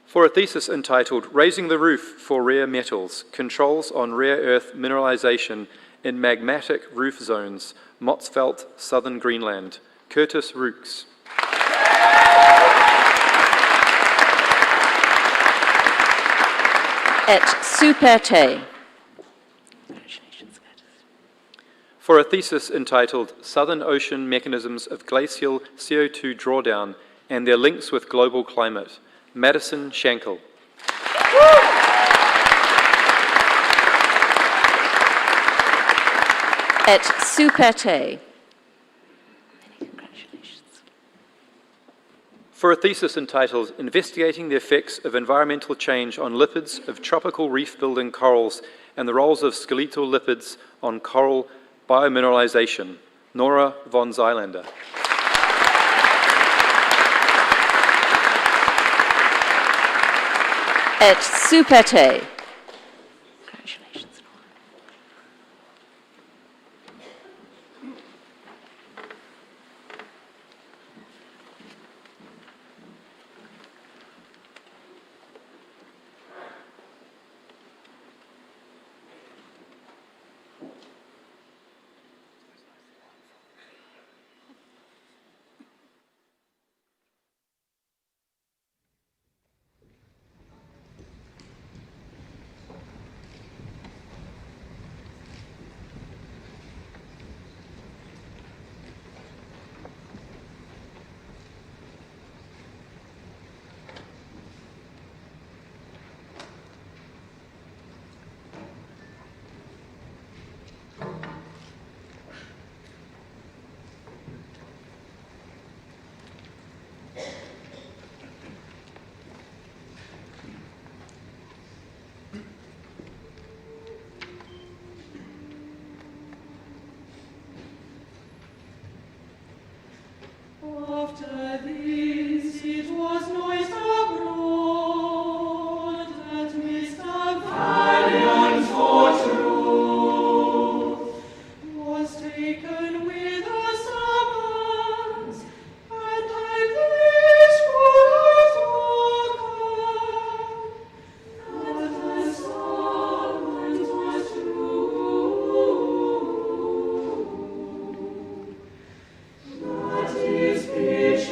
For a thesis entitled Raising the Roof for Rare Metals, Controls on Rare Earth Mineralization in Magmatic Roof Zones, Motzfeldt, Southern Greenland, Curtis Rooks. Et supete. Congratulations, Curtis. For a thesis entitled Southern Ocean Mechanisms of Glacial CO2 Drawdown and Their Links with Global Climate, Madison Schenkel. Et supete. Many congratulations. For a thesis entitled Investigating the Effects of Environmental Change on Lipids of Tropical Reef-Building Corals and the Roles of Skeletal Lipids on Coral Biomineralization, Nora von Zeilander. Et superte. Congratulations, Nora. After this it was noised abroad that Mr. Valiant for truth was taken with a summons, and I wish for a token that the summons was true. That is speech.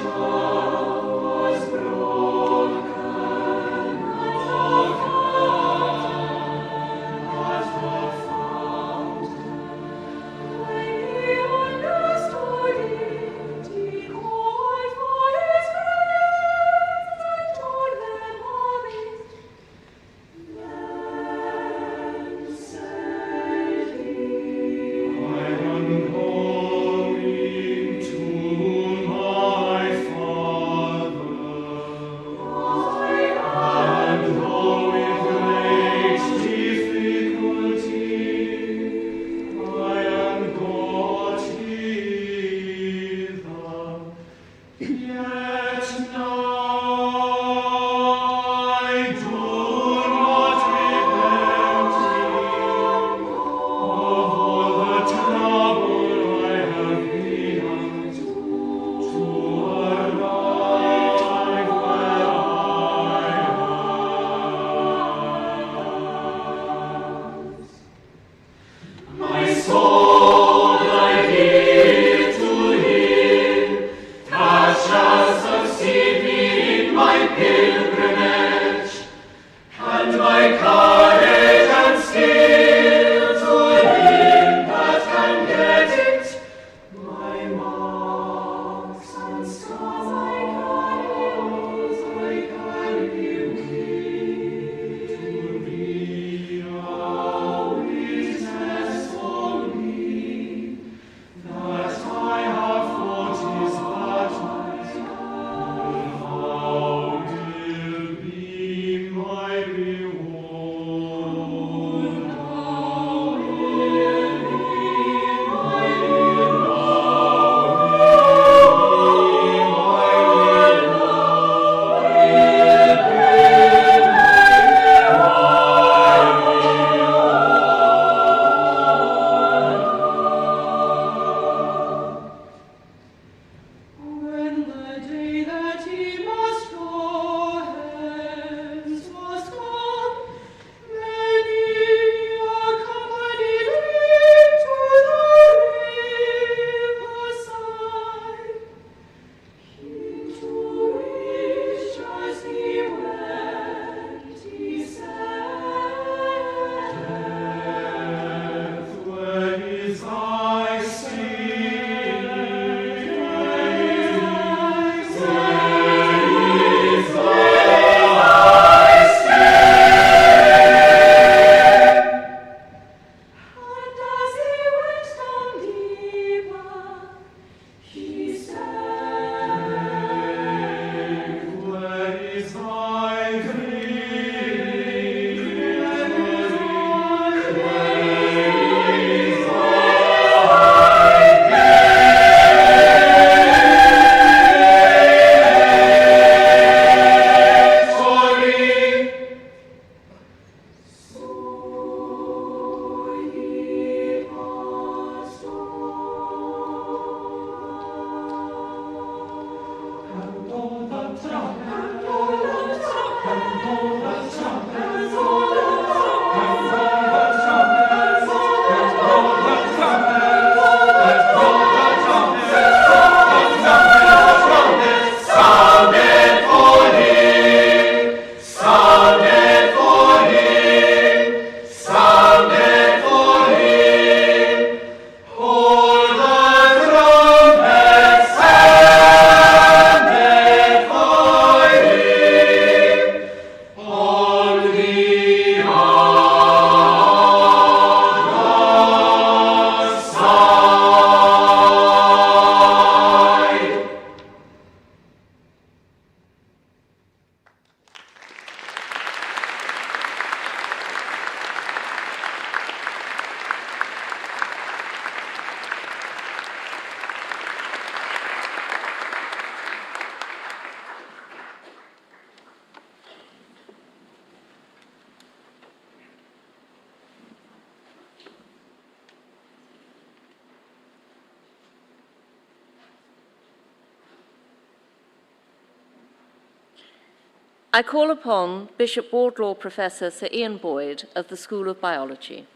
I call upon Bishop Wardlaw Professor Sir Ian Boyd of the School of Biology.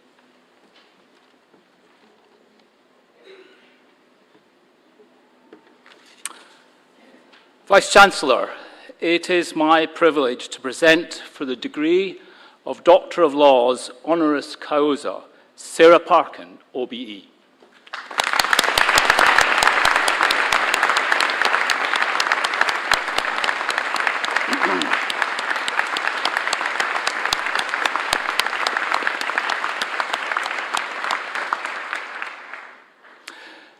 Vice-Chancellor, it is my privilege to present for the degree of Doctor of Laws honoris causa, Sarah Parkin, OBE.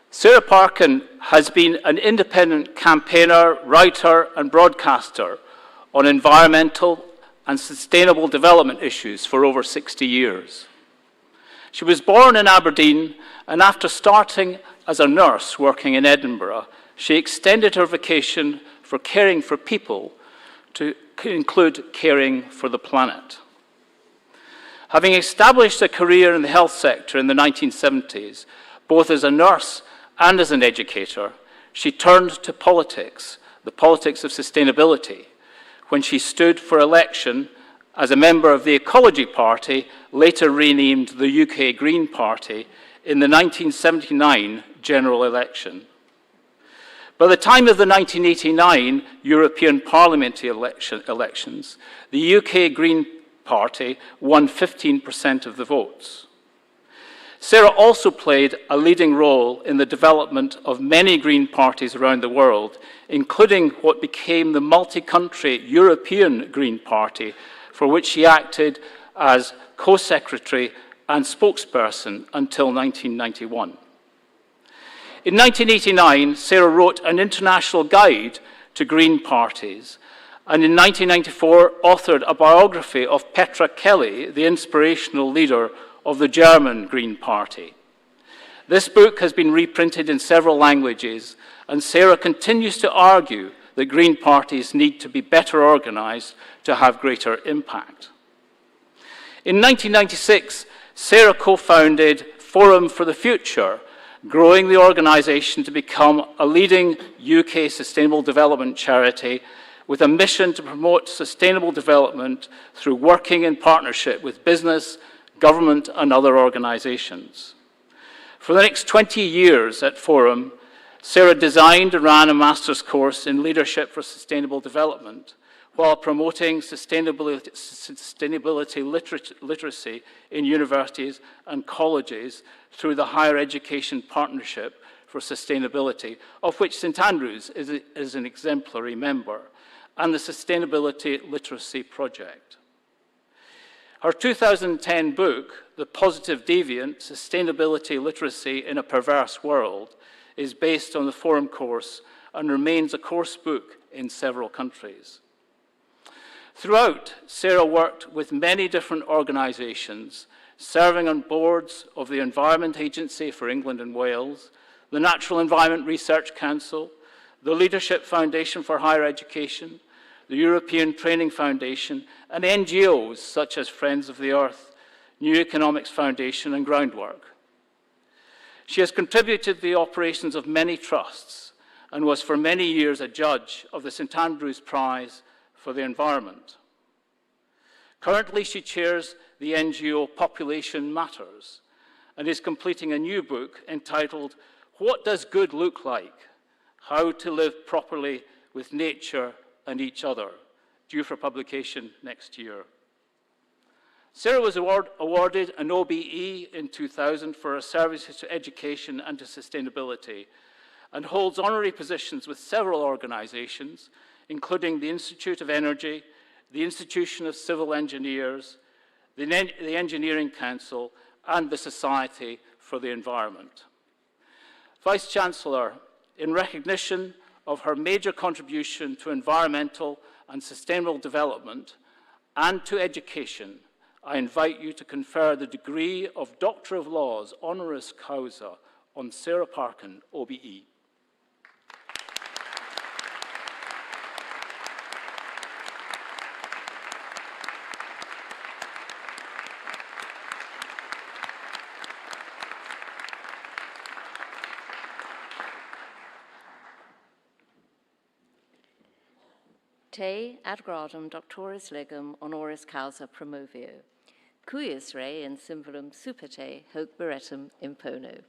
Sarah Parkin has been an independent campaigner, writer and broadcaster on environmental and sustainable development issues for over 60 years. She was born in Aberdeen, and after starting as a nurse working in Edinburgh, she extended her vocation for caring for people to include caring for the planet. Having established a career in the health sector in the 1970s, both as a nurse and as an educator, she turned to politics, the politics of sustainability, when she stood for election as a member of the Ecology Party, later renamed the UK Green Party, in the 1979 general election. By the time of the 1989 European Parliament elections, the UK Green Party won 15% of the votes. Sarah also played a leading role in the development of many Green parties around the world, including what became the multi-country European Green Party, for which she acted as co-secretary and spokesperson until 1991. In 1989, Sarah wrote an international guide to Green parties, and in 1994 authored a biography of Petra Kelly, the inspirational leader of the German Green Party. This book has been reprinted in several languages, and Sarah continues to argue that Green parties need to be better organised to have greater impact. In 1996, Sarah co-founded Forum for the Future, growing the organisation to become a leading UK sustainable development charity with a mission to promote sustainable development through working in partnership with business, government and other organisations. For the next 20 years at Forum, Sarah designed and ran a master's course in Leadership for Sustainable Development while promoting sustainability literacy in universities and colleges through the Higher Education Partnership for Sustainability, of which St Andrews is an exemplary member, and the Sustainability Literacy Project. Her 2010 book, The Positive Deviant, Sustainability Literacy in a Perverse World, is based on the Forum course and remains a course book in several countries. Throughout, Sarah worked with many different organisations, serving on boards of the Environment Agency for England and Wales, the Natural Environment Research Council, the Leadership Foundation for Higher Education, the European Training Foundation, and NGOs such as Friends of the Earth, New Economics Foundation, and Groundwork. She has contributed to the operations of many trusts and was for many years a judge of the St Andrews Prize for the Environment. Currently, she chairs the NGO Population Matters and is completing a new book entitled What Does Good Look Like? How to Live Properly with Nature and Each Other, due for publication next year. Sarah was awarded an OBE in 2000 for her services to education and to sustainability, and holds honorary positions with several organisations, including the Institute of Energy, the Institution of Civil Engineers, the Engineering Council, and the Society for the Environment. Vice-Chancellor, in recognition of her major contribution to environmental and sustainable development and to education, I invite you to confer the degree of Doctor of Laws honoris causa on Sarah Parkin, OBE. te ad gradum doctoris legum honoris causa promovio. Cuius rei in symbolum super te hoc beretum impono.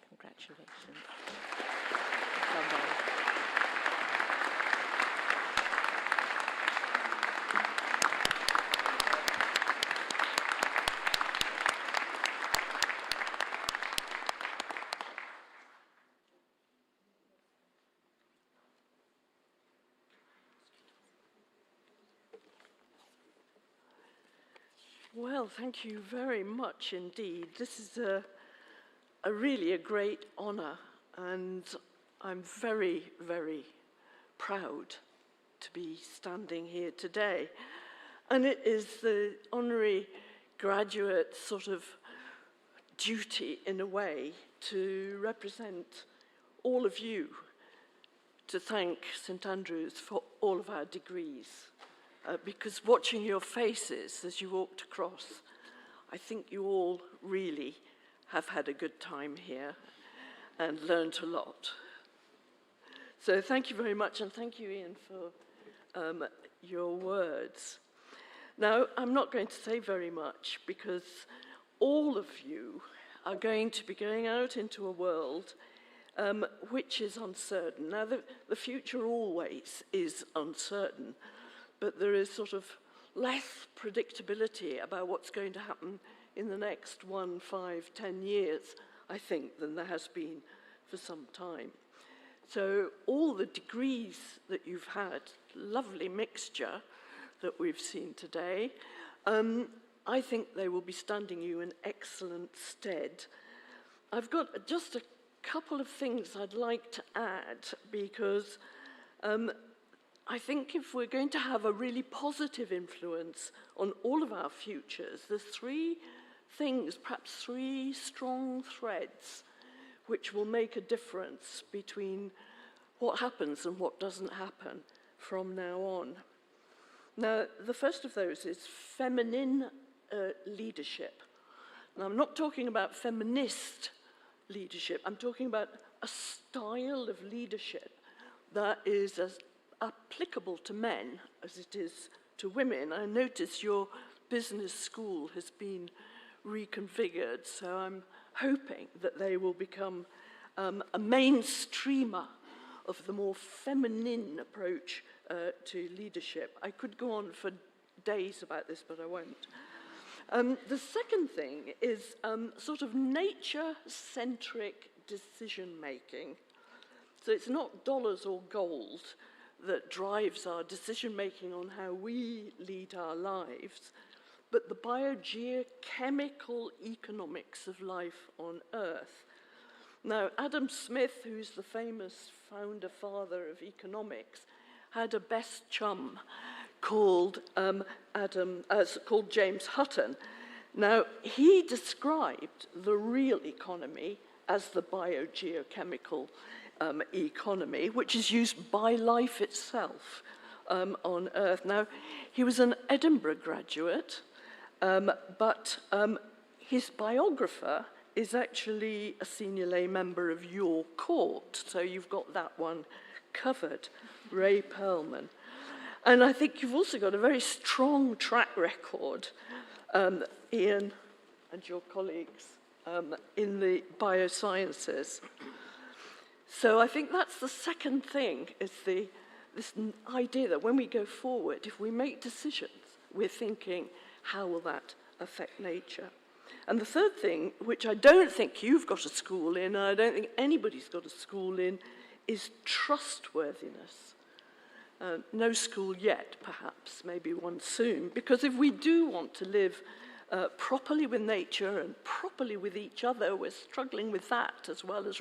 Congratulations. Well done. Well, thank you very much indeed. This is really a great honour, and I'm very, very proud to be standing here today. And it is the honorary graduate sort of duty, in a way, to represent all of you, to thank St Andrews for all of our degrees. Because watching your faces as you walked across, I think you all really have had a good time here and learnt a lot. So thank you very much, and thank you, Ian, for your words. Now, I'm not going to say very much because all of you are going to be going out into a world which is uncertain. Now, the future always is uncertain, but there is sort of less predictability about what's going to happen in the next 1, 5, 10 years, I think, than there has been for some time. So all the degrees that you've had, lovely mixture that we've seen today, I think they will be standing you in excellent stead. I've got just a couple of things I'd like to add, because I think if we're going to have a really positive influence on all of our futures, there's three things, perhaps three strong threads, which will make a difference between what happens and what doesn't happen from now on. Now, the first of those is feminine leadership. Now, I'm not talking about feminist leadership. I'm talking about a style of leadership that is as applicable to men as it is to women. I notice your business school has been reconfigured, so I'm hoping that they will become a mainstreamer of the more feminine approach to leadership. I could go on for days about this, but I won't. The second thing is sort of nature-centric decision-making. So it's not dollars or gold that drives our decision-making on how we lead our lives, but the biogeochemical economics of life on Earth. Now, Adam Smith, who's the famous founder-father of economics, had a best chum called James Hutton. Now, he described the real economy as the biogeochemical economy, which is used by life itself on Earth. Now, he was an Edinburgh graduate, but his biographer is actually a senior lay member of your court, so you've got that one covered, Ray Perlman. And I think you've also got a very strong track record, Ian and your colleagues, in the biosciences. So I think that's the second thing, is this idea that when we go forward, if we make decisions, we're thinking, how will that affect nature? And the third thing, which I don't think you've got a school in, and I don't think anybody's got a school in, is trustworthiness. No school yet, perhaps, maybe one soon, because if we do want to live properly with nature and properly with each other, we're struggling with that as well as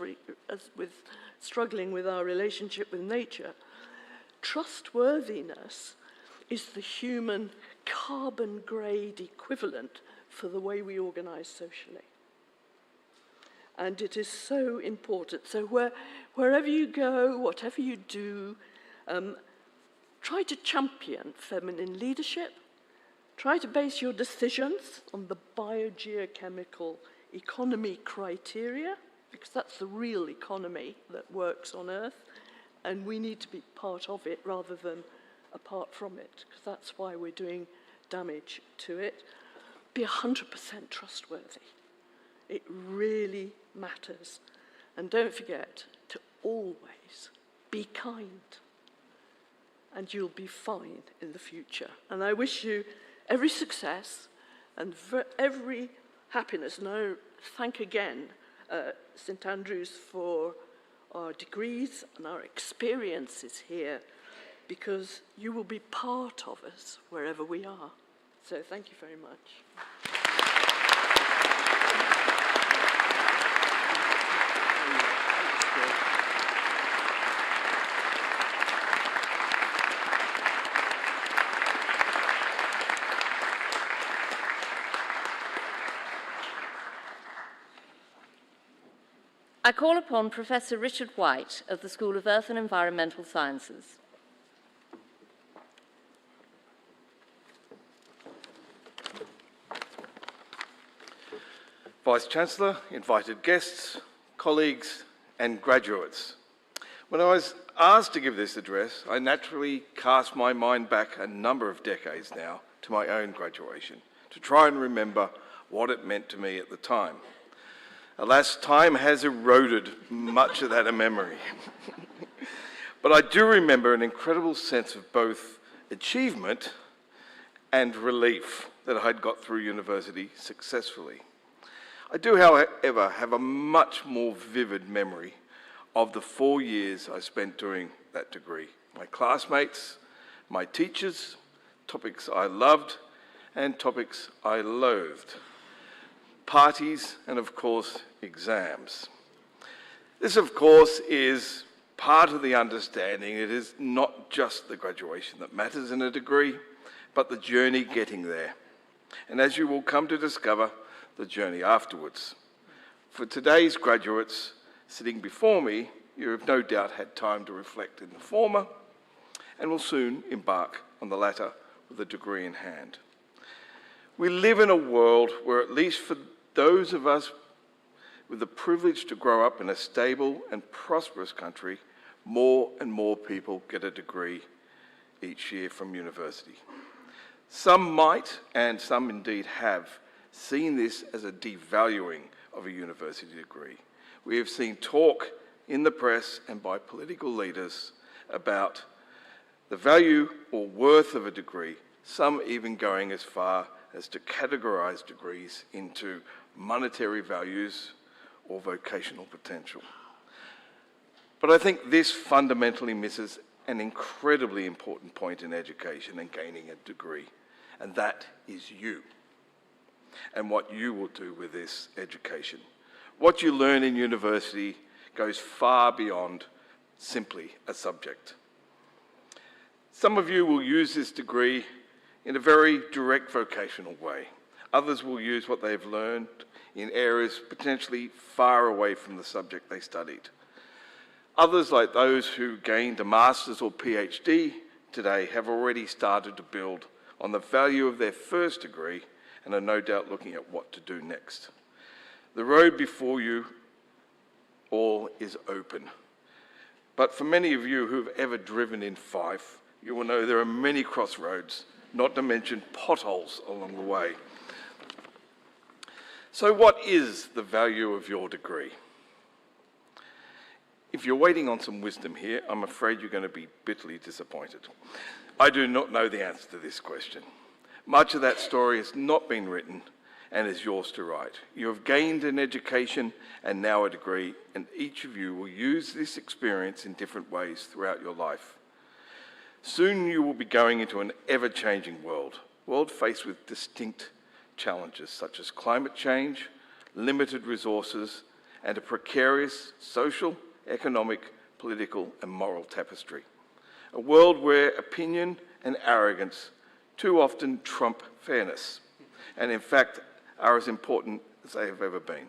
with struggling with our relationship with nature. Trustworthiness is the human carbon grade equivalent for the way we organize socially. And it is so important. So wherever you go, whatever you do, try to champion feminine leadership. Try to base your decisions on the biogeochemical economy criteria, because that's the real economy that works on Earth. and we need to be part of it rather than apart from it, because that's why we're doing damage to it. Be 100% trustworthy. It really matters. And don't forget to always be kind, and you'll be fine in the future. And I wish you every success and every happiness. And I thank again St Andrews for our degrees and our experiences here, because you will be part of us wherever we are. So thank you very much. I call upon Professor Richard White of the School of Earth and Environmental Sciences. Vice-Chancellor, invited guests, colleagues and graduates. When I was asked to give this address, I naturally cast my mind back a number of decades now to my own graduation, to try and remember what it meant to me at the time. Alas, time has eroded much of that memory. But I do remember an incredible sense of both achievement and relief that I'd got through university successfully. I do, however, have a much more vivid memory of the 4 years I spent doing that degree. My classmates, my teachers, topics I loved and topics I loathed, parties, and of course, exams. This, of course, is part of the understanding it is not just the graduation that matters in a degree, but the journey getting there. And as you will come to discover, the journey afterwards. For today's graduates sitting before me, you have no doubt had time to reflect in the former and will soon embark on the latter with a degree in hand. We live in a world where, at least for those of us with the privilege to grow up in a stable and prosperous country, more and more people get a degree each year from university. Some might, and some indeed have, seen this as a devaluing of a university degree. We have seen talk in the press and by political leaders about the value or worth of a degree, some even going as far as to categorise degrees into monetary values or vocational potential. But I think this fundamentally misses an incredibly important point in education and gaining a degree, and that is you and what you will do with this education. What you learn in university goes far beyond simply a subject. Some of you will use this degree in a very direct vocational way. Others will use what they've learned in areas potentially far away from the subject they studied. Others, like those who gained a master's or PhD today, have already started to build on the value of their first degree and are no doubt looking at what to do next. The road before you all is open. But for many of you who have ever driven in Fife, you will know there are many crossroads, not to mention potholes along the way. So what is the value of your degree? If you're waiting on some wisdom here, I'm afraid you're going to be bitterly disappointed. I do not know the answer to this question. Much of that story has not been written and is yours to write. You have gained an education and now a degree, and each of you will use this experience in different ways throughout your life. Soon you will be going into an ever-changing world faced with distinct challenges such as climate change, limited resources, and a precarious social, economic, political, and moral tapestry. A world where opinion and arrogance too often trump fairness, and in fact are as important as they have ever been,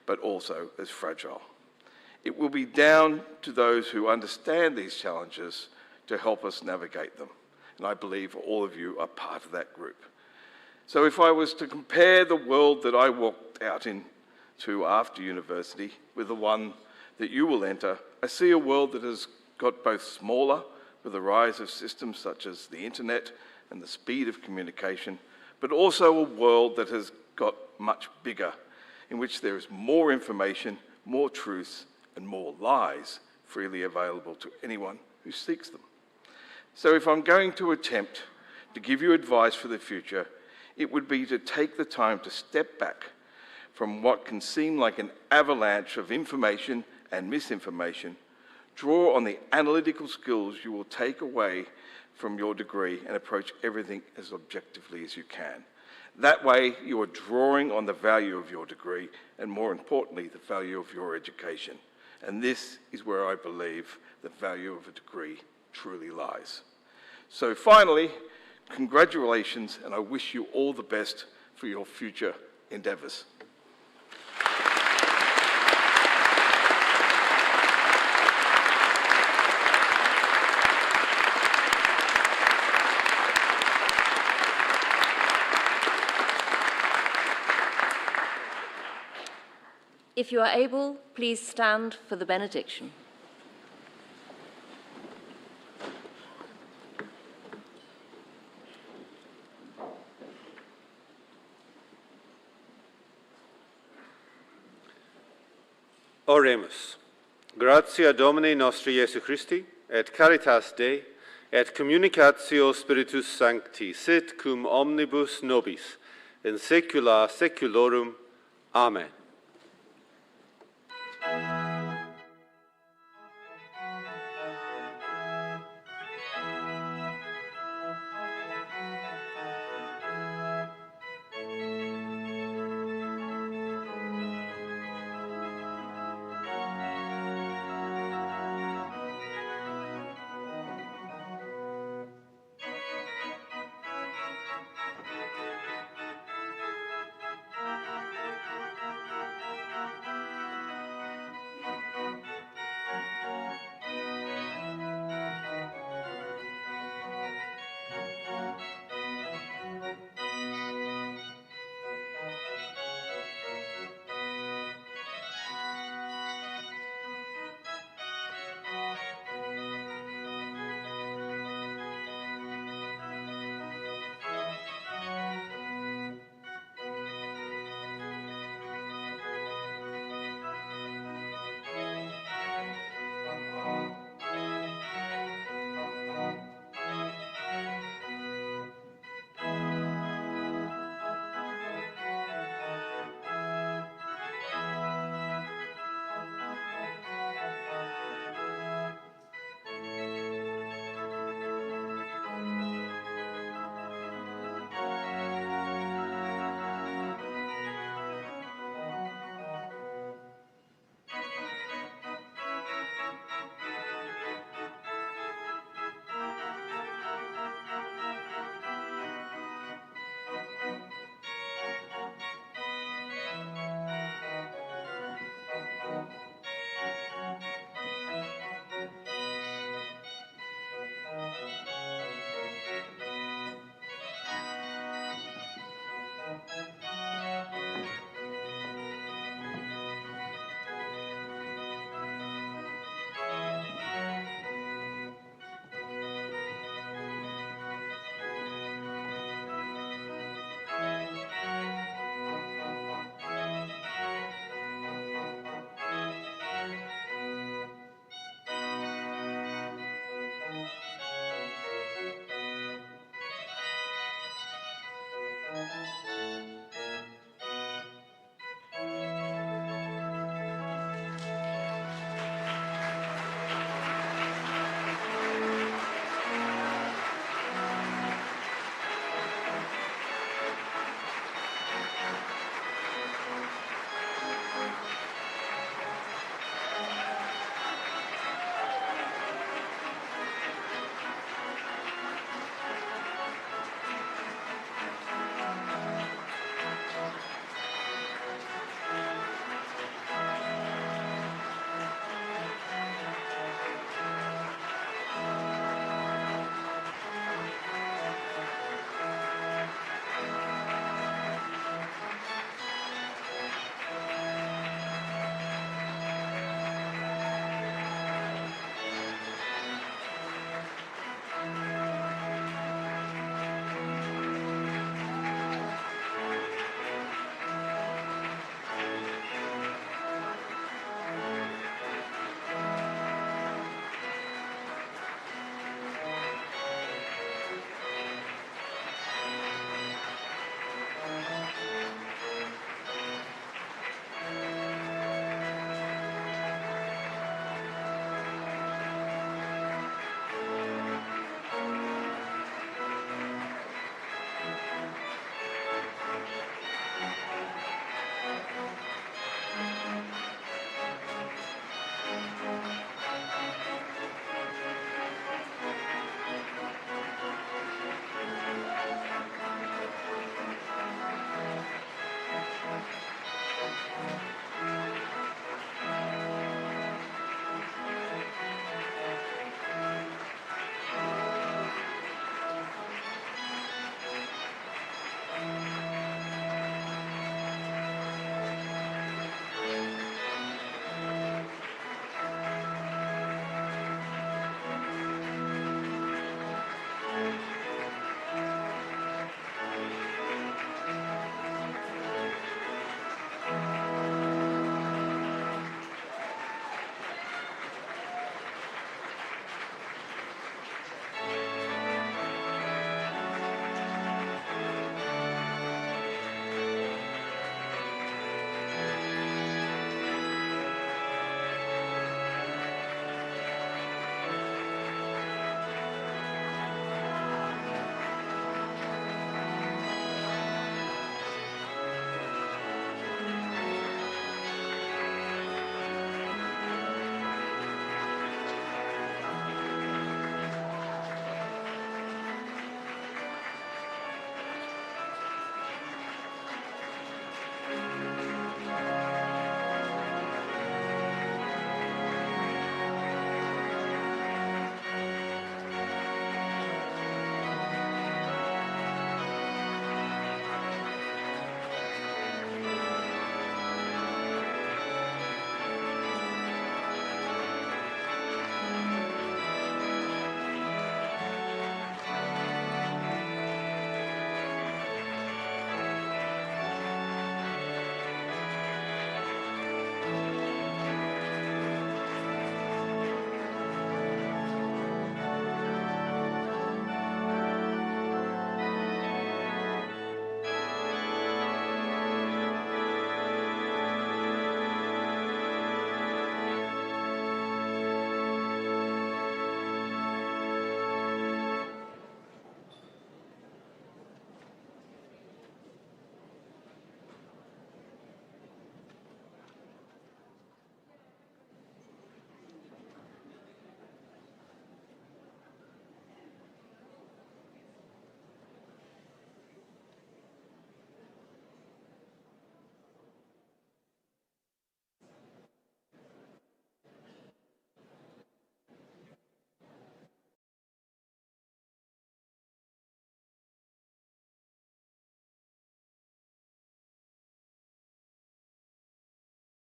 but also as fragile. It will be down to those who understand these challenges to help us navigate them, and I believe all of you are part of that group. So if I was to compare the world that I walked out into after university with the one that you will enter, I see a world that has got both smaller with the rise of systems such as the internet and the speed of communication, but also a world that has got much bigger, in which there is more information, more truths, and more lies freely available to anyone who seeks them. So if I'm going to attempt to give you advice for the future, it would be to take the time to step back from what can seem like an avalanche of information and misinformation, draw on the analytical skills you will take away from your degree and approach everything as objectively as you can. That way, you are drawing on the value of your degree and, more importantly, the value of your education. And this is where I believe the value of a degree truly lies. So finally, congratulations, and I wish you all the best for your future endeavours. If you are able, please stand for the benediction. Oremus. Gratia Domini nostri Iesu Christi, et caritas Dei, et communicatio Spiritus Sancti, sit cum omnibus nobis, in saecula saeculorum. Amen.